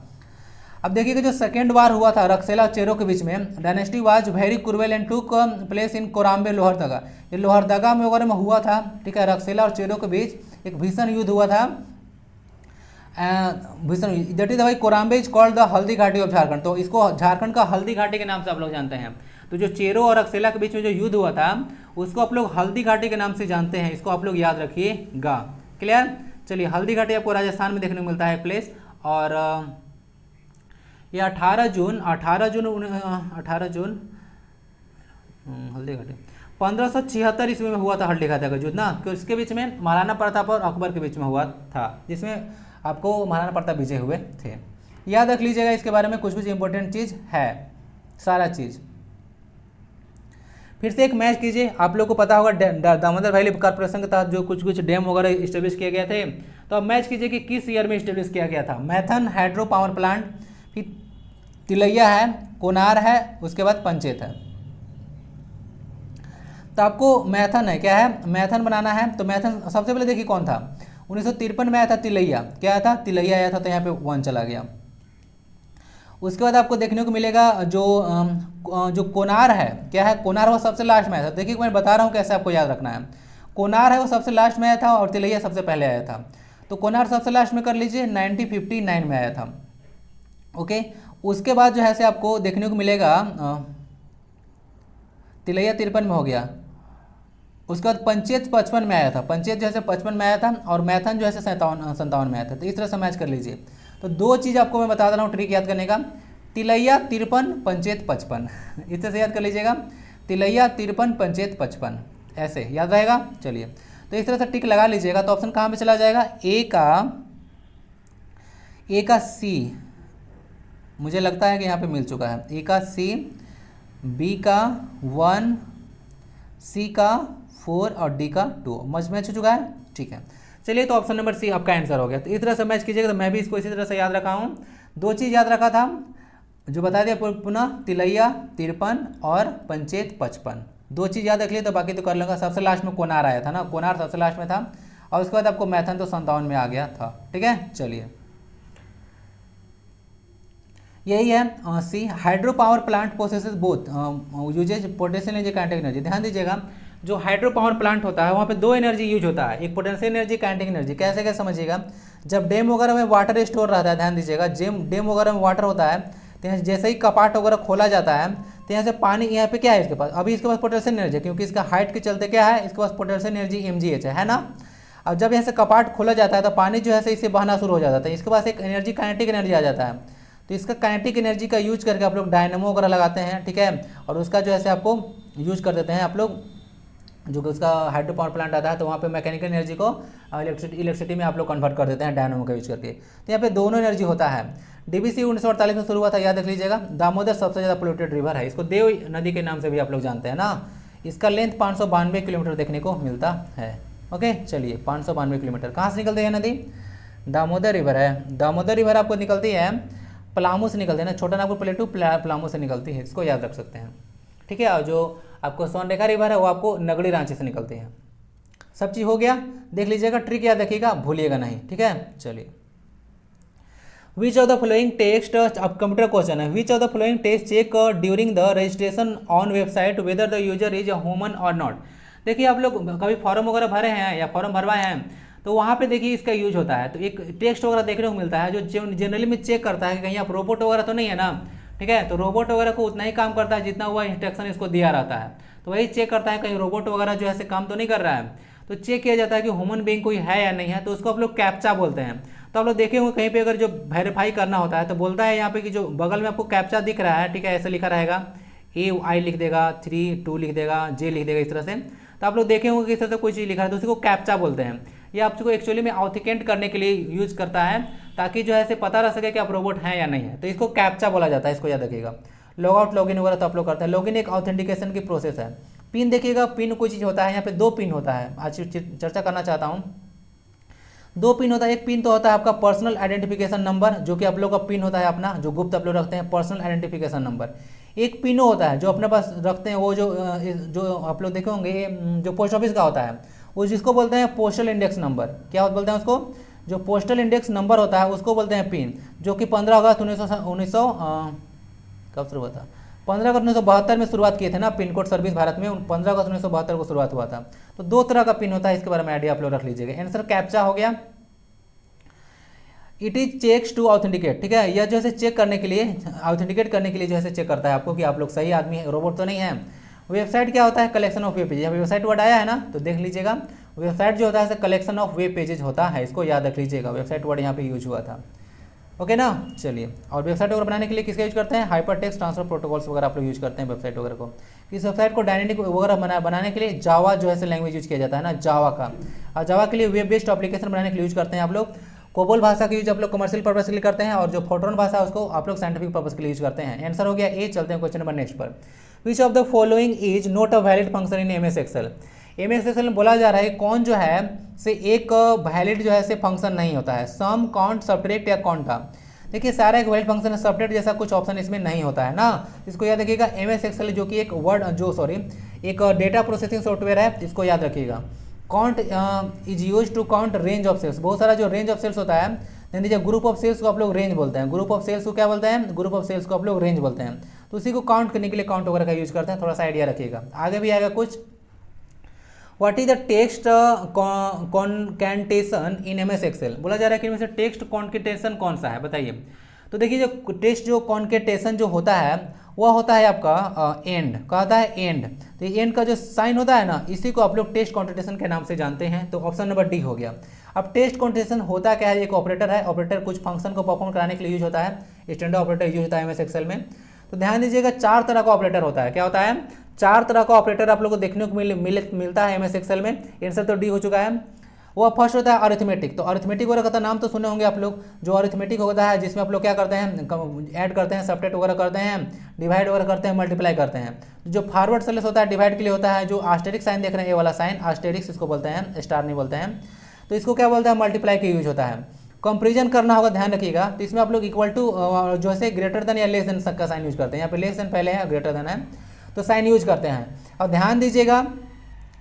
अब देखिएगा जो सेकेंड वार हुआ था रक्सेला और चेरो के बीच में, dynasty was very cruel and took place in Korambe Lohardaga, ये लोहरदगा में वगैरह में हुआ था। ठीक है, रक्सेला और चेरो के बीच एक भीषण युद्ध हुआ था, भीषण, दैट इज भाई कोराम्बे is called the Haldi Ghati of Jharkhand, तो इसको झारखंड का हल्दी घाटी के नाम से आप लोग जानते हैं। तो जो चेरो और रक्सेला के बीच में जो युद्ध हुआ था उसको आप लोग हल्दी घाटी के नाम से जानते हैं, इसको आप लोग याद रखिएगा। क्लियर, चलिए हल्दी घाटी आपको राजस्थान में देखने को मिलता है प्लेस, और ये 18 जून हल्दी घाटी 1576 ईस्वी में हुआ था हल्दी घाटी का युद्ध ना, तो इसके बीच में महाराणा प्रताप और अकबर के बीच में हुआ था, जिसमें आपको महाराणा प्रताप विजय हुए थे। याद रख लीजिएगा, इसके बारे में कुछ इंपॉर्टेंट चीज़ है, सारा चीज़। फिर से एक मैच कीजिए, आप लोग को पता होगा दामोदर वैली कॉर्पोरेशन के तहत जो कुछ डैम वगैरह इस्टेब्लिश किए गए थे, तो अब मैच कीजिए कि किस ईयर में इस्टेब्लिश किया गया था। मैथन हाइड्रो पावर प्लांट, फिर तिलैया है, कोनार है, उसके बाद पंचेत है। तो आपको मैथन है, क्या है, मैथन बनाना है। तो मैथन सबसे पहले देखिए कौन था, 1953 में आया था तिलैया, क्या था, तिलैया आया था, तो यहाँ पे 1 चला गया। उसके बाद आपको देखने को मिलेगा जो कोनार है, क्या है, कोनार वो सबसे लास्ट में आया था। देखिए मैं बता रहा हूँ कैसे आपको याद रखना है, कोनार है वो सबसे लास्ट में आया था और तिलैया सबसे पहले आया था, तो कोनार सबसे लास्ट में कर लीजिए, 1959 में आया था। ओके, उसके बाद जो है से आपको देखने को मिलेगा तिलैया 53 में हो गया, उसके बाद पंचेत 55 में आया था, पंचेत जो है 55 में आया था, और मैथन जो है 57 में आया था। तो इस तरह से मैच कर लीजिए। तो 2 चीज़ आपको मैं बता दे रहा हूँ ट्रिक याद करने का, तिलैया 53 पंचेत 55 इस तरह से याद कर लीजिएगा, तिलैया 53 पंचेत 55, ऐसे याद रहेगा। चलिए तो इस तरह से टिक लगा लीजिएगा। तो ऑप्शन कहाँ पे चला जाएगा, ए का सी, मुझे लगता है कि यहाँ पे मिल चुका है, ए का सी, बी का 1, सी का 4 और डी का 2 मैच हो चुका है। ठीक है, चलिए तो ऑप्शन नंबर सी आपका आंसर हो गया। तो इस तरह से मैच कीजिएगा। तो मैं भी इसको इसी तरह से याद रखा हूँ, 2 चीज़ याद रखा था जो बता दिया पुनः, तिलैया 53 और पंचेत 55, 2 चीज़ याद रख लिए, तो बाकी तो कर लूँगा। सबसे लास्ट में कोनार आया था ना, कोनार सबसे लास्ट में था, और उसके बाद आपको मैथन तो 57 में आ गया था। ठीक है, चलिए यही है C, hydro power plant processes both uses potential energy kinetic energy. ध्यान दीजिएगा, जो हाइड्रो पावर प्लांट होता है वहाँ पे 2 एनर्जी यूज होता है, एक पोटेंशियल एनर्जी, काइनेटिक एनर्जी। कैसे क्या समझिएगा, जब डैम वगैरह में वाटर स्टोर रहता है, ध्यान दीजिएगा, डैम वगैरह में वाटर होता है, तो यहाँ जैसे ही कपाट वगैरह खोला जाता है तो यहाँ से पानी, यहाँ पे क्या है इसके पास, अभी इसके पास पोटेंशियल एनर्जी, क्योंकि इसका हाइट के चलते क्या है, इसके पास पोटेंशियल एनर्जी mgh है ना। अब जब यहाँ से कपाट खोला जाता है तो पानी जो है इससे बहना शुरू हो जाता है, इसके पास एक एनर्जी काइनेटिक एनर्जी आ जाता है। तो इसका काइनेटिक एनर्जी का यूज करके आप लोग डायनेमो वगैरह लगाते हैं, ठीक है, और उसका जो है आपको यूज कर देते हैं आप लोग, जो कि उसका हाइड्रो पावर प्लांट आता है, तो वहाँ पे मैकेनिकल एनर्जी को इलेक्ट्रिसिटी में आप लोग कन्वर्ट कर देते हैं डायनेमो का यूज करके। तो यहाँ पे दोनों एनर्जी होता है। डीबीसी 1948 में शुरू हुआ था, याद रख लीजिएगा। दामोदर सबसे ज़्यादा पोल्यूटेड रिवर है, इसको देव नदी के नाम से भी आप लोग जानते हैं ना। इसका लेंथ 592 किलोमीटर देखने को मिलता है। ओके, चलिए 592 किलोमीटर कहाँ से निकलती है नदी, दामोदर रिवर है। दामोदर रिवर आपको निकलती है पलामू से, निकलती है ना, छोटा नागपुर प्लेटू पलामू से निकलती है, इसको याद रख सकते हैं। ठीक है, और जो आपको सोनरेखा रिवर है वो आपको नगड़ी रांची से निकलती है। सब चीज़ हो गया, देख लीजिएगा, ट्रिक याद रखिएगा, भूलिएगा नहीं। ठीक है, चलिए which of the following text, अब कंप्यूटर क्वेश्चन है, which of the following text check during the registration on website whether the user is a human or not. देखिए आप लोग कभी फॉर्म वगैरह भरे हैं या फॉर्म भरवाए हैं, तो वहाँ पे देखिए इसका यूज होता है। तो एक टेक्स्ट वगैरह देखने को मिलता है जो जनरली में चेक करता है कि कहीं आप रोबोट वगैरह तो नहीं है ना। ठीक है, तो रोबोट वगैरह को उतना ही काम करता है जितना हुआ इंस्ट्रक्शन इसको दिया रहता है, तो वही चेक करता है कहीं रोबोट वगैरह जो है काम तो नहीं कर रहा है। तो चेक किया जाता है कि ह्यूमन बीइंग कोई है या नहीं है, तो उसको आप लोग कैप्चा बोलते हैं। तो आप लोग देखे होंगे कहीं पे अगर जो वेरीफाई करना होता है तो बोलता है यहाँ पे कि जो बगल में आपको कैप्चा दिख रहा है, ठीक है, ऐसे लिखा रहेगा, AI लिख देगा, 3 2 लिख देगा, J लिख देगा, इस तरह से। तो आप लोग देखे होंगे कि इस तरह से कोई चीज़ लिखा है तो उसी को कैप्चा बोलते हैं। ये आपको एक्चुअली में ऑथेंटिकेट करने के लिए यूज करता है, ताकि जो है इसे पता रह सके कि आप रोबोट हैं या नहीं है, तो इसको कैप्चा बोला जाता है, इसको याद रखिएगा। लॉग आउट लॉगिन वगैरह तो आप लोग करते हैं। लॉगिन एक ऑथेंटिकेशन की प्रोसेस है। पिन देखिएगा, पिन कोई चीज़ होता है, यहाँ पे 2 पिन होता है, आज चर्चा करना चाहता हूँ। 2 पिन होता है। एक पिन तो होता है आपका पर्सनल आइडेंटिफिकेशन नंबर, जो कि आप लोग का पिन होता है अपना, जो गुप्त आप लोग रखते हैं, पर्सनल आइडेंटिफिकेशन नंबर। एक पिनो होता है जो अपने पास रखते हैं, वो जो आप लोग देखे होंगे जो पोस्ट ऑफिस का होता है, वो जिसको बोलते हैं पोस्टल इंडेक्स नंबर। क्या बोलते हैं उसको? जो पोस्टल इंडेक्स नंबर होता है उसको बोलते हैं पिन, जो कि 15 अगस्त 1900 कब शुरू हुआ था? 15 अगस्त 1972 में शुरुआत किए थे ना पिन कोड सर्विस भारत में, 15 अगस्त 1972 को शुरुआत हुआ था। तो 2 तरह का पिन होता है, इसके बारे में आइडिया आप लोग रख लीजिएगा। आंसर कैप्चा हो गया। It is checks to authenticate, ठीक है, यह जो है चेक करने के लिए, ऑथेंटिकेट करने के लिए जो है चेक करता है आपको कि आप लोग सही आदमी है, रोबोट तो नहीं है। वेबसाइट क्या होता है? Collection of web pages. Website word आया है ना, तो देख लीजिएगा। वेबसाइट जो होता है कलेक्शन ऑफ वेब पेजेज होता है, इसको याद रख लीजिएगा। वेबसाइट वर्ड यहाँ पे यूज हुआ था, ओके ना। चलिए, और वेबसाइट वगैरह बनाने के लिए किसका यूज करते हैं? हाइपर टेक्स्ट ट्रांसफर प्रोटोकॉल्स वगैरह आप लोग यूज करते हैं वेबसाइट वगैरह को। इस वेबसाइट को डायनेमिक वगैरह बनाने के लिए जावा जो है लैंग्वेज यूज किया जाता है ना, जावा का। और जावा के लिए वेब बेस्ड एप्लीकेशन बनाने के लिए यूज करते हैं आप लोग। कोबोल भाषा का यूज आप लोग कमर्शियल पर्पस के लिए करते हैं, और जो फोर्ट्रॉन भाषा है उसको आप लोग साइंटिफिक पर्पस के लिए यूज करते हैं। आंसर हो गया ए। चलते हैं क्वेश्चन नंबर नेक्स्ट पर। Which of the following is not a valid function in MS Excel. MS Excel में बोला जा रहा है कौन जो है से एक वैलिड जो है से फंक्शन नहीं होता है। सम, काउंट, सब्ट्रैक्ट या काउंटा। देखिए सारा एक वैलिड फंक्शन है, सब्ट्रैक्ट जैसा कुछ ऑप्शन इसमें नहीं होता है ना। इसको याद रखिएगा। MS एक्सेल जो कि एक एक डेटा प्रोसेसिंग सॉफ्टवेयर है, इसको याद रखिएगा। Count is use to count range of cells. बहुत सारा जो रेंज ऑफ सेल्स होता है, ध्यान दीजिए, ग्रुप ऑफ सेल्स को आप लोग रेंज बोलते हैं। ग्रुप ऑफ सेल्स को क्या बोलते हैं? ग्रुप ऑफ सेल्स को आप लोग रेंज बोलते हैं। तो उसी को काउंट करने के लिए काउंट वगैरह का यूज करते हैं, थोड़ा सा आइडिया रखिएगा। आगे भी आएगा कुछ। What is the text concatenation in MS Excel. बोला जा रहा है कि इनमें से टेक्स्ट कॉन्केटेशन कौन सा है, बताइए। तो देखिए जो टेक्स्ट जो कॉन्केटेशन जो होता है वह होता है आपका एंड, कहता है एंड। तो एंड का जो साइन होता है ना, इसी को आप लोग टेक्स्ट कॉन्केटेशन के नाम से जानते हैं। तो ऑप्शन नंबर डी हो गया। अब टेक्स्ट कॉन्केटेशन होता क्या है? एक ऑपरेटर है। ऑपरेटर कुछ फंक्शन को परफॉर्म कराने के लिए यूज होता है। स्टैंडर्ड ऑपरेटर यूज होता है MS एक्सेल में। तो ध्यान दीजिएगा, 4 तरह का ऑपरेटर होता है। क्या होता है? 4 तरह का ऑपरेटर आप लोग को देखने को मिलता है MS एक्सेल में। आंसर तो डी हो चुका है। वो फर्स्ट होता है अरिथमेटिक। तो अरिथमेटिक वगैरह का नाम तो सुने होंगे आप लोग। जो अरिथमेटिक होता है जिसमें आप लोग क्या करते हैं? ऐड करते हैं, सब्ट्रैक्ट वगैरह करते हैं, डिवाइड वगैरह करते हैं, मल्टीप्लाई करते हैं। जो फॉरवर्ड स्लैश होता है डिवाइड के लिए होता है। जो आस्टेरिक साइन देख रहे हैं, ये वाला साइन आस्टेरिक्स इसको बोलते हैं, स्टार नहीं बोलते हैं। तो इसको क्या बोलते हैं? मल्टीप्लाई के यूज होता है। कंपेरिजन करना होगा, ध्यान रखिएगा। तो इसमें आप लोग इक्वल टू जो है ग्रेटर देन या लेस देन का साइन यूज करते हैं। यहाँ पे लेस देन पहले है, ग्रेटर देन है, तो साइन यूज करते हैं। और ध्यान दीजिएगा,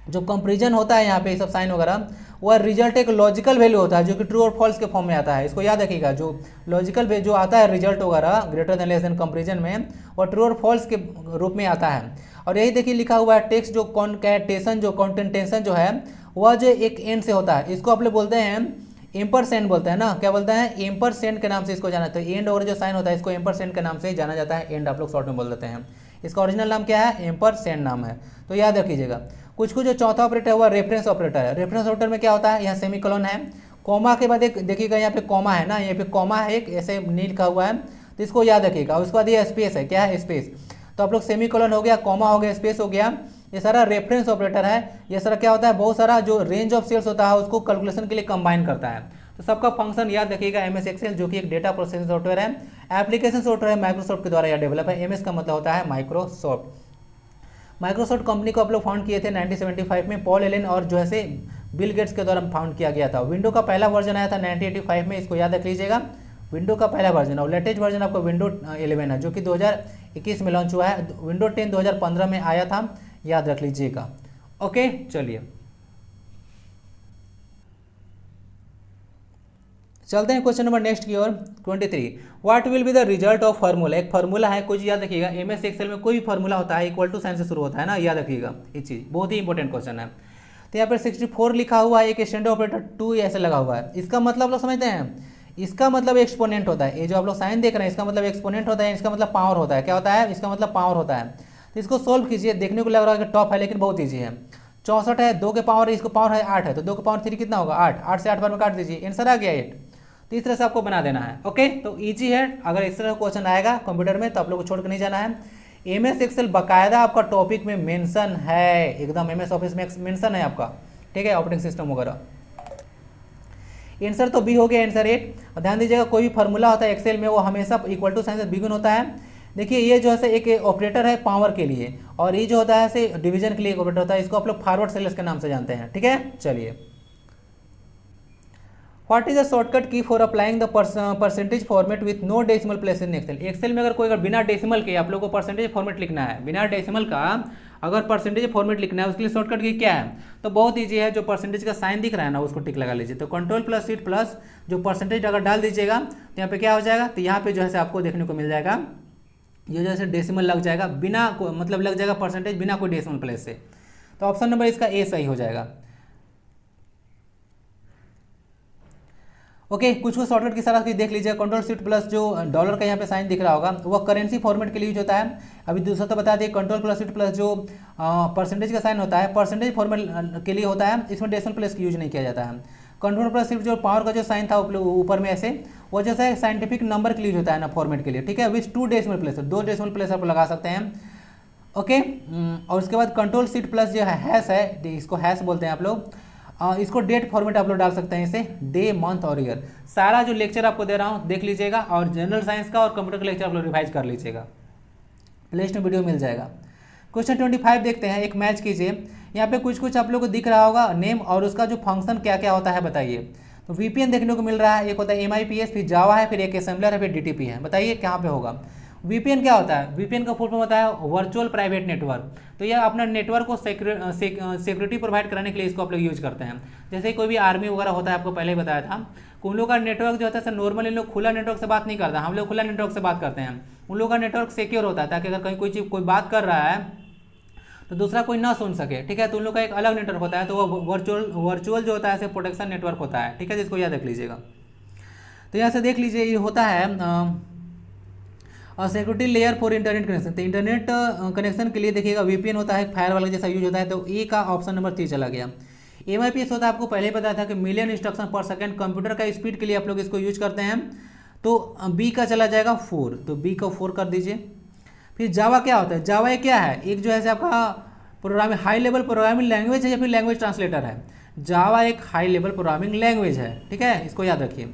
जो कंपेरिजन होता है यहाँ पे सब साइन वगैरह, वह रिजल्ट एक लॉजिकल वैल्यू होता है जो कि ट्रू और फॉल्स के फॉर्म में आता है। इसको याद रखिएगा। जो लॉजिकल जो आता है रिजल्ट वगैरह greater than less than comparison में, वह ट्रू और फॉल्स के रूप में आता है। और यही देखिए लिखा हुआ है टेक्स्ट जो कॉन्केटेशन जो कॉन्टेंटेशन जो है वह जो एक एंड से होता है। इसको आप लोग बोलते हैं एम्परसेंड बोलते हैं ना। क्या बोलते हैं? एम्परसेंड के नाम से इसको जाना। तो एंड और जो साइन होता है इसको एम्परसेंड के नाम से जाना जाता है। एंड आप लोग शॉर्ट में बोल देते हैं। इसका ओरिजिनल नाम क्या है? एम्परसेंड नाम है। तो याद रखिएगा। कुछ जो चौथा ऑपरेटर है वह रेफरेंस ऑपरेटर है। रेफरेंस ऑपरेटर में क्या होता है? यहाँ सेमीकोलन है, कॉमा के बाद एक देखिएगा यहाँ पे कॉमा है ना, यहाँ पे कॉमा है एक ऐसे नील का हुआ है, तो इसको याद रखिएगा। उसके बाद ये स्पेस है। क्या है? स्पेस। तो आप लोग सेमीकोलन हो गया, कॉमा हो गया, स्पेस हो गया, ये सारा रेफरेंस ऑपरेटर है। ये सारा क्या होता है? बहुत सारा जो रेंज ऑफ सेल्स होता है उसको कैलकुलेशन के लिए कंबाइन करता है। तो सबका फंक्शन याद रखिएगा। MS एक्सेल जो कि एक डेटा प्रोसेसिंग सॉफ्टवेयर है, एप्लीकेशन सॉफ्टवेयर है, माइक्रोसॉफ्ट के द्वारा यह डेवलप है। MS का मतलब होता है माइक्रोसॉफ्ट। माइक्रोसॉफ्ट कंपनी को आप लोग फाउंड किए थे 1975 में पॉल एलन और जो है बिल गेट्स के द्वारा फाउंड किया गया था। विंडो का पहला वर्जन आया था 1985 में, इसको याद रख लीजिएगा। विंडो का पहला वर्जन और लेटेस्ट वर्जन आपको विंडो 11 है जो कि 2021 में लॉन्च हुआ है। विंडो 10 2015 में आया था, याद रख लीजिएगा। ओके, चलिए चलते हैं क्वेश्चन नंबर नेक्स्ट की ओर। 23 what will be the result of formula. एक फार्मूला है, कुछ याद रखिएगा। MS एक्सेल में कोई भी फार्मूला होता है इक्वल टू साइन से शुरू होता है ना, याद रखिएगा। ये चीज़ बहुत ही इंपॉर्टेंट क्वेश्चन है। तो यहाँ पर 64 लिखा हुआ है, एक स्टैंडर्ड ऑपरेटर 2 ऐसे लगा हुआ है। इसका मतलब लोग समझते हैं, इसका मतलब एक्सपोनेंट होता है। ये जो आप लोग साइन देख रहे हैं इसका मतलब एक्सपोनेंट होता है, इसका मतलब पावर होता है। क्या होता है? इसका मतलब पावर होता है। तो इसको सोल्व कीजिए, देखने को लग रहा है कि टॉप है लेकिन बहुत ईजी है। 64 है, 2 के पावर, इसको पावर है 8 है, तो 2 के पावर 3 कितना होगा? 8। 8 से 8 बार में काट दीजिए, आंसर आ गया 8। तो इस तरह से आपको बना देना है। ओके, तो ईजी है, अगर इस तरह क्वेश्चन आएगा कंप्यूटर में तो आप लोग को छोड़ के नहीं जाना है। MS एक्सेल बाकायदा आपका टॉपिक में मेंशन है, एकदम MS ऑफिस में मेंशन है आपका, ठीक है, ऑपरेटिंग सिस्टम वगैरह। आंसर तो बी हो गया, आंसर 8। ध्यान दीजिएगा कोई भी फार्मूला होता है एक्सेल में वो हमेशा इक्वल टू साइन से बिगिन होता है। देखिए ये जो है एक ऑपरेटर है पावर के लिए, और ये जो होता है से डिवीजन के लिए ऑपरेटर होता है, इसको आप लोग फॉरवर्ड स्लैश के नाम से जानते हैं, ठीक है। चलिए, what is the shortcut key for applying the percentage format with no decimal place in Excel. Excel में अगर बिना डेसिमल के आप लोग को परसेंटेज फॉर्मेट लिखना है, बिना डेसिमल का अगर परसेंटेज फॉर्मेट लिखना है, उसके लिए शॉर्टकट की क्या है, तो बहुत ईजी है। जो परसेंटेज का साइन दिख रहा है ना उसको टिक लगा लीजिए, तो कंट्रोल प्लस सीट प्लस जो परसेंटेज अगर डाल दीजिएगा तो यहाँ पे क्या हो जाएगा, तो यहाँ पे जो है आपको देखने को मिल जाएगा ये जैसे डेसिमल लग जाएगा, बिना मतलब लग जाएगा परसेंटेज बिना कोई डेसिमल प्लेस से। तो ऑप्शन नंबर इसका ए सही हो जाएगा। ओके, कुछ शॉर्टकट की तरह देख लीजिए। कंट्रोल शिफ्ट प्लस जो डॉलर का यहाँ पे साइन दिख रहा होगा वो करेंसी फॉर्मेट के लिए यूज होता है। अभी दूसरा तो बता दिए, कंट्रोल प्लस शिफ्ट प्लस जो परसेंटेज का साइन होता है परसेंटेज फॉर्मेट के लिए होता है, इसमें डेसिमल प्लेस की यूज नहीं किया जाता है। कंट्रोल प्लस शिफ्ट जो पावर का जो साइन था ऊपर में ऐसे, वो जैसा है साइंटिफिक नंबर के लिए होता है ना फॉर्मेट के लिए, ठीक है, विच 2 डेसिमल प्लेस, 2 डेसिमल प्लेस आप लगा सकते हैं। ओके, और उसके बाद कंट्रोल शिफ्ट प्लस जो है हैश है, इसको हैश बोलते हैं आप लोग, इसको डेट फॉर्मेट आप लोग डाल सकते हैं, इसे डे मंथ और ईयर। सारा जो लेक्चर आपको दे रहा हूँ देख लीजिएगा, और जनरल साइंस का और कंप्यूटर का लेक्चर आप लोग रिवाइज कर लीजिएगा, प्लेलिस्ट में वीडियो मिल जाएगा। क्वेश्चन 25 देखते हैं, एक मैच कीजिए। यहाँ पे कुछ आप लोग को दिख रहा होगा नेम और उसका जो फंक्शन क्या क्या होता है बताइए। तो VPN देखने को मिल रहा है, एक होता है MIPS, फिर जावा है, फिर एक असेंबलर है, फिर DTP है। बताइए कहाँ पे होगा। VPN क्या होता है, VPN का फुल फॉर्म होता है वर्चुअल प्राइवेट नेटवर्क। तो यह अपना नेटवर्क को सिक्योरिटी प्रोवाइड कराने के लिए इसको आप लोग यूज करते हैं। जैसे कोई भी आर्मी वगैरह होता है, आपको पहले ही बताया था, उन लोगों का नेटवर्क जो होता है नॉर्मली लोग खुला नेटवर्क से बात नहीं करता, हम लोग खुला नेटवर्क से बात करते हैं। उन लोगों का नेटवर्क सिक्योर होता है ताकि अगर कहीं कोई बात कर रहा है तो दूसरा कोई ना सुन सके, ठीक है। तो उन लोग का एक अलग नेटवर्क होता है, तो वो वर्चुअल जो होता है प्रोटेक्शन नेटवर्क होता है, ठीक है, जिसको याद रख लीजिएगा। तो यहाँ से देख लीजिए ये होता है security layer for internet connection. तो इंटरनेट कनेक्शन के लिए देखिएगा VPN होता है, फायर वाला जैसा यूज होता है, तो ए का ऑप्शन नंबर 3 चला गया। MIPS होता है, आपको पहले ही पता था कि मिलियन इंस्ट्रक्शन पर सेकंड, कंप्यूटर का स्पीड के लिए आप लोग इसको यूज करते हैं। तो बी का चला जाएगा 4, तो बी को 4 कर दीजिए। फिर जावा क्या होता है, जावा क्या है, एक जो है आपका programming high level programming language है या फिर लैंग्वेज ट्रांसलेटर है। जावा एक हाई लेवल प्रोग्रामिंग लैंग्वेज है, ठीक है, इसको याद रखिए।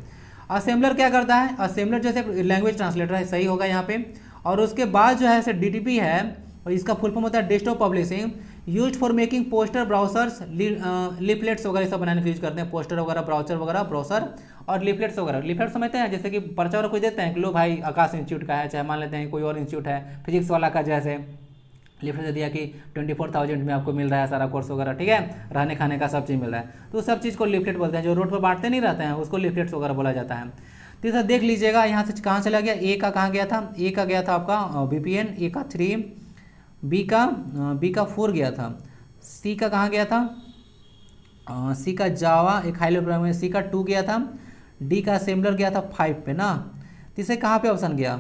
असेंबलर क्या करता है, असेंबलर जैसे लैंग्वेज ट्रांसलेटर है, सही होगा यहाँ पे। और उसके बाद जो है DTP है, और इसका फुल फॉर्म होता है desktop publishing, use for making poster browsers leaflets वगैरह सब बनाने के लिए यूज करते हैं, पोस्टर वगैरह ब्राउजर और लिफलेट्स वगैरह। लिफलेट समझते हैं, जैसे कि पर्चा वगैरह कोई देते हैं कि लो भाई आकाश इंस्टीट्यूट का है, चाहे मान लेते हैं कोई और इंस्टीट्यूट है फिजिक्स वाला का, जैसे लिफलेट दे दिया कि 24,000 में आपको मिल रहा है सारा कोर्स वगैरह, ठीक है, रहने खाने का सब चीज़ मिल रहा है, तो सब चीज़ को लिफलेट बोलते हैं। जो रोड पर बांटते नहीं रहते हैं उसको लिफलेट्स वगैरह बोला जाता है। तो सर देख लीजिएगा यहाँ से कहाँ चला गया, ए का कहाँ गया था, ए का गया था आपका VPN, ए का 3, बी का 4 गया था, सी का कहाँ गया था, सी का जावा एक हाई लेवल प्रोग्रामिंग, सी का 2 गया था, डी का असेंबलर गया था 5 पे ना। तो इसे कहाँ पे ऑप्शन गया,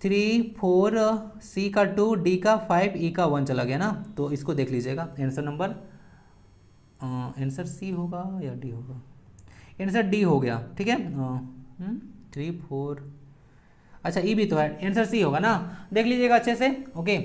3, 4, सी का 2, डी का 5, ई का 1 चला गया ना। तो इसको देख लीजिएगा, आंसर सी होगा या डी होगा, आंसर डी हो गया, ठीक है। 3, 4, अच्छा ई भी तो है, आंसर सी होगा ना, देख लीजिएगा अच्छे से। ओके,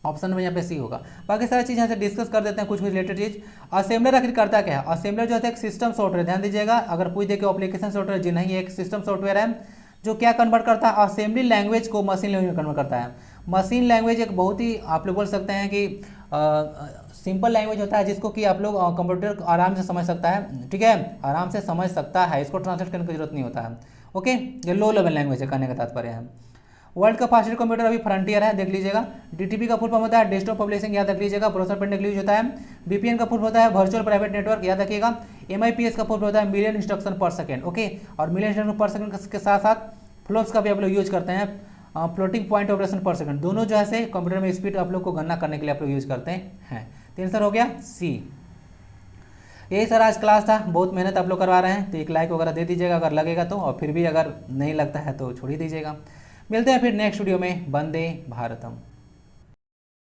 ऑप्शन में यहाँ पे सी होगा। बाकी सारी चीज़ यहाँ से डिस्कस कर देते हैं, कुछ रिलेटेड चीज़। असेंबलर आखिर करता क्या है, असेंबलर जो है एक सिस्टम सॉफ्टवेयर, ध्यान दीजिएगा, अगर कोई देखे एप्लीकेशन सॉफ्टवेयर जी नहीं, एक सिस्टम सॉफ्टवेयर है जो क्या कन्वर्ट करता है, असेंबली लैंग्वेज को मशीन लैंग्वेज में कन्वर्ट करता है। मशीन लैंग्वेज एक बहुत ही आप लोग बोल सकते हैं कि सिंपल लैंग्वेज होता है, जिसको कि आप लोग कंप्यूटर आराम से समझ सकता है, ठीक है, आराम से समझ सकता है, इसको ट्रांसलेट करने की जरूरत नहीं होता है। ओके, ये लो लेवल लैंग्वेज है, कहने का तात्पर्य है। वर्ल्ड का फास्टेस्ट कंप्यूटर अभी फ्रंटियर है, देख लीजिएगा। DTP का फुल फॉर्म होता है डेस्कटॉप पब्लिशिंग, याद रख लीजिएगा, प्रोसेसर पेंट यूज होता है। VPN का फुल होता है वर्चुअल प्राइवेट नेटवर्क, याद रखिएगा। MIPS का फुल होता है मिलियन इंस्ट्रक्शन पर सेकंड, ओके, और मिलियन इंस्ट्रक्शन पर सेकंड के साथ साथ फ्लॉप्स का भी आप लोग यूज करते हैं, फ्लोटिंग पॉइंट ऑपरेशन पर सेकंड, दोनों जो है से कंप्यूटर में स्पीड आप लोग को गणना करने के लिए आप लोग यूज करते हैं। तो आंसर हो गया सी। यही सर आज क्लास था, बहुत मेहनत आप लोग करवा रहे हैं, तो एक लाइक वगैरह दे दीजिएगा अगर लगेगा तो, और फिर भी अगर नहीं लगता है तो छोड़ ही दीजिएगा। मिलते हैं फिर नेक्स्ट वीडियो में। वंदे भारतम।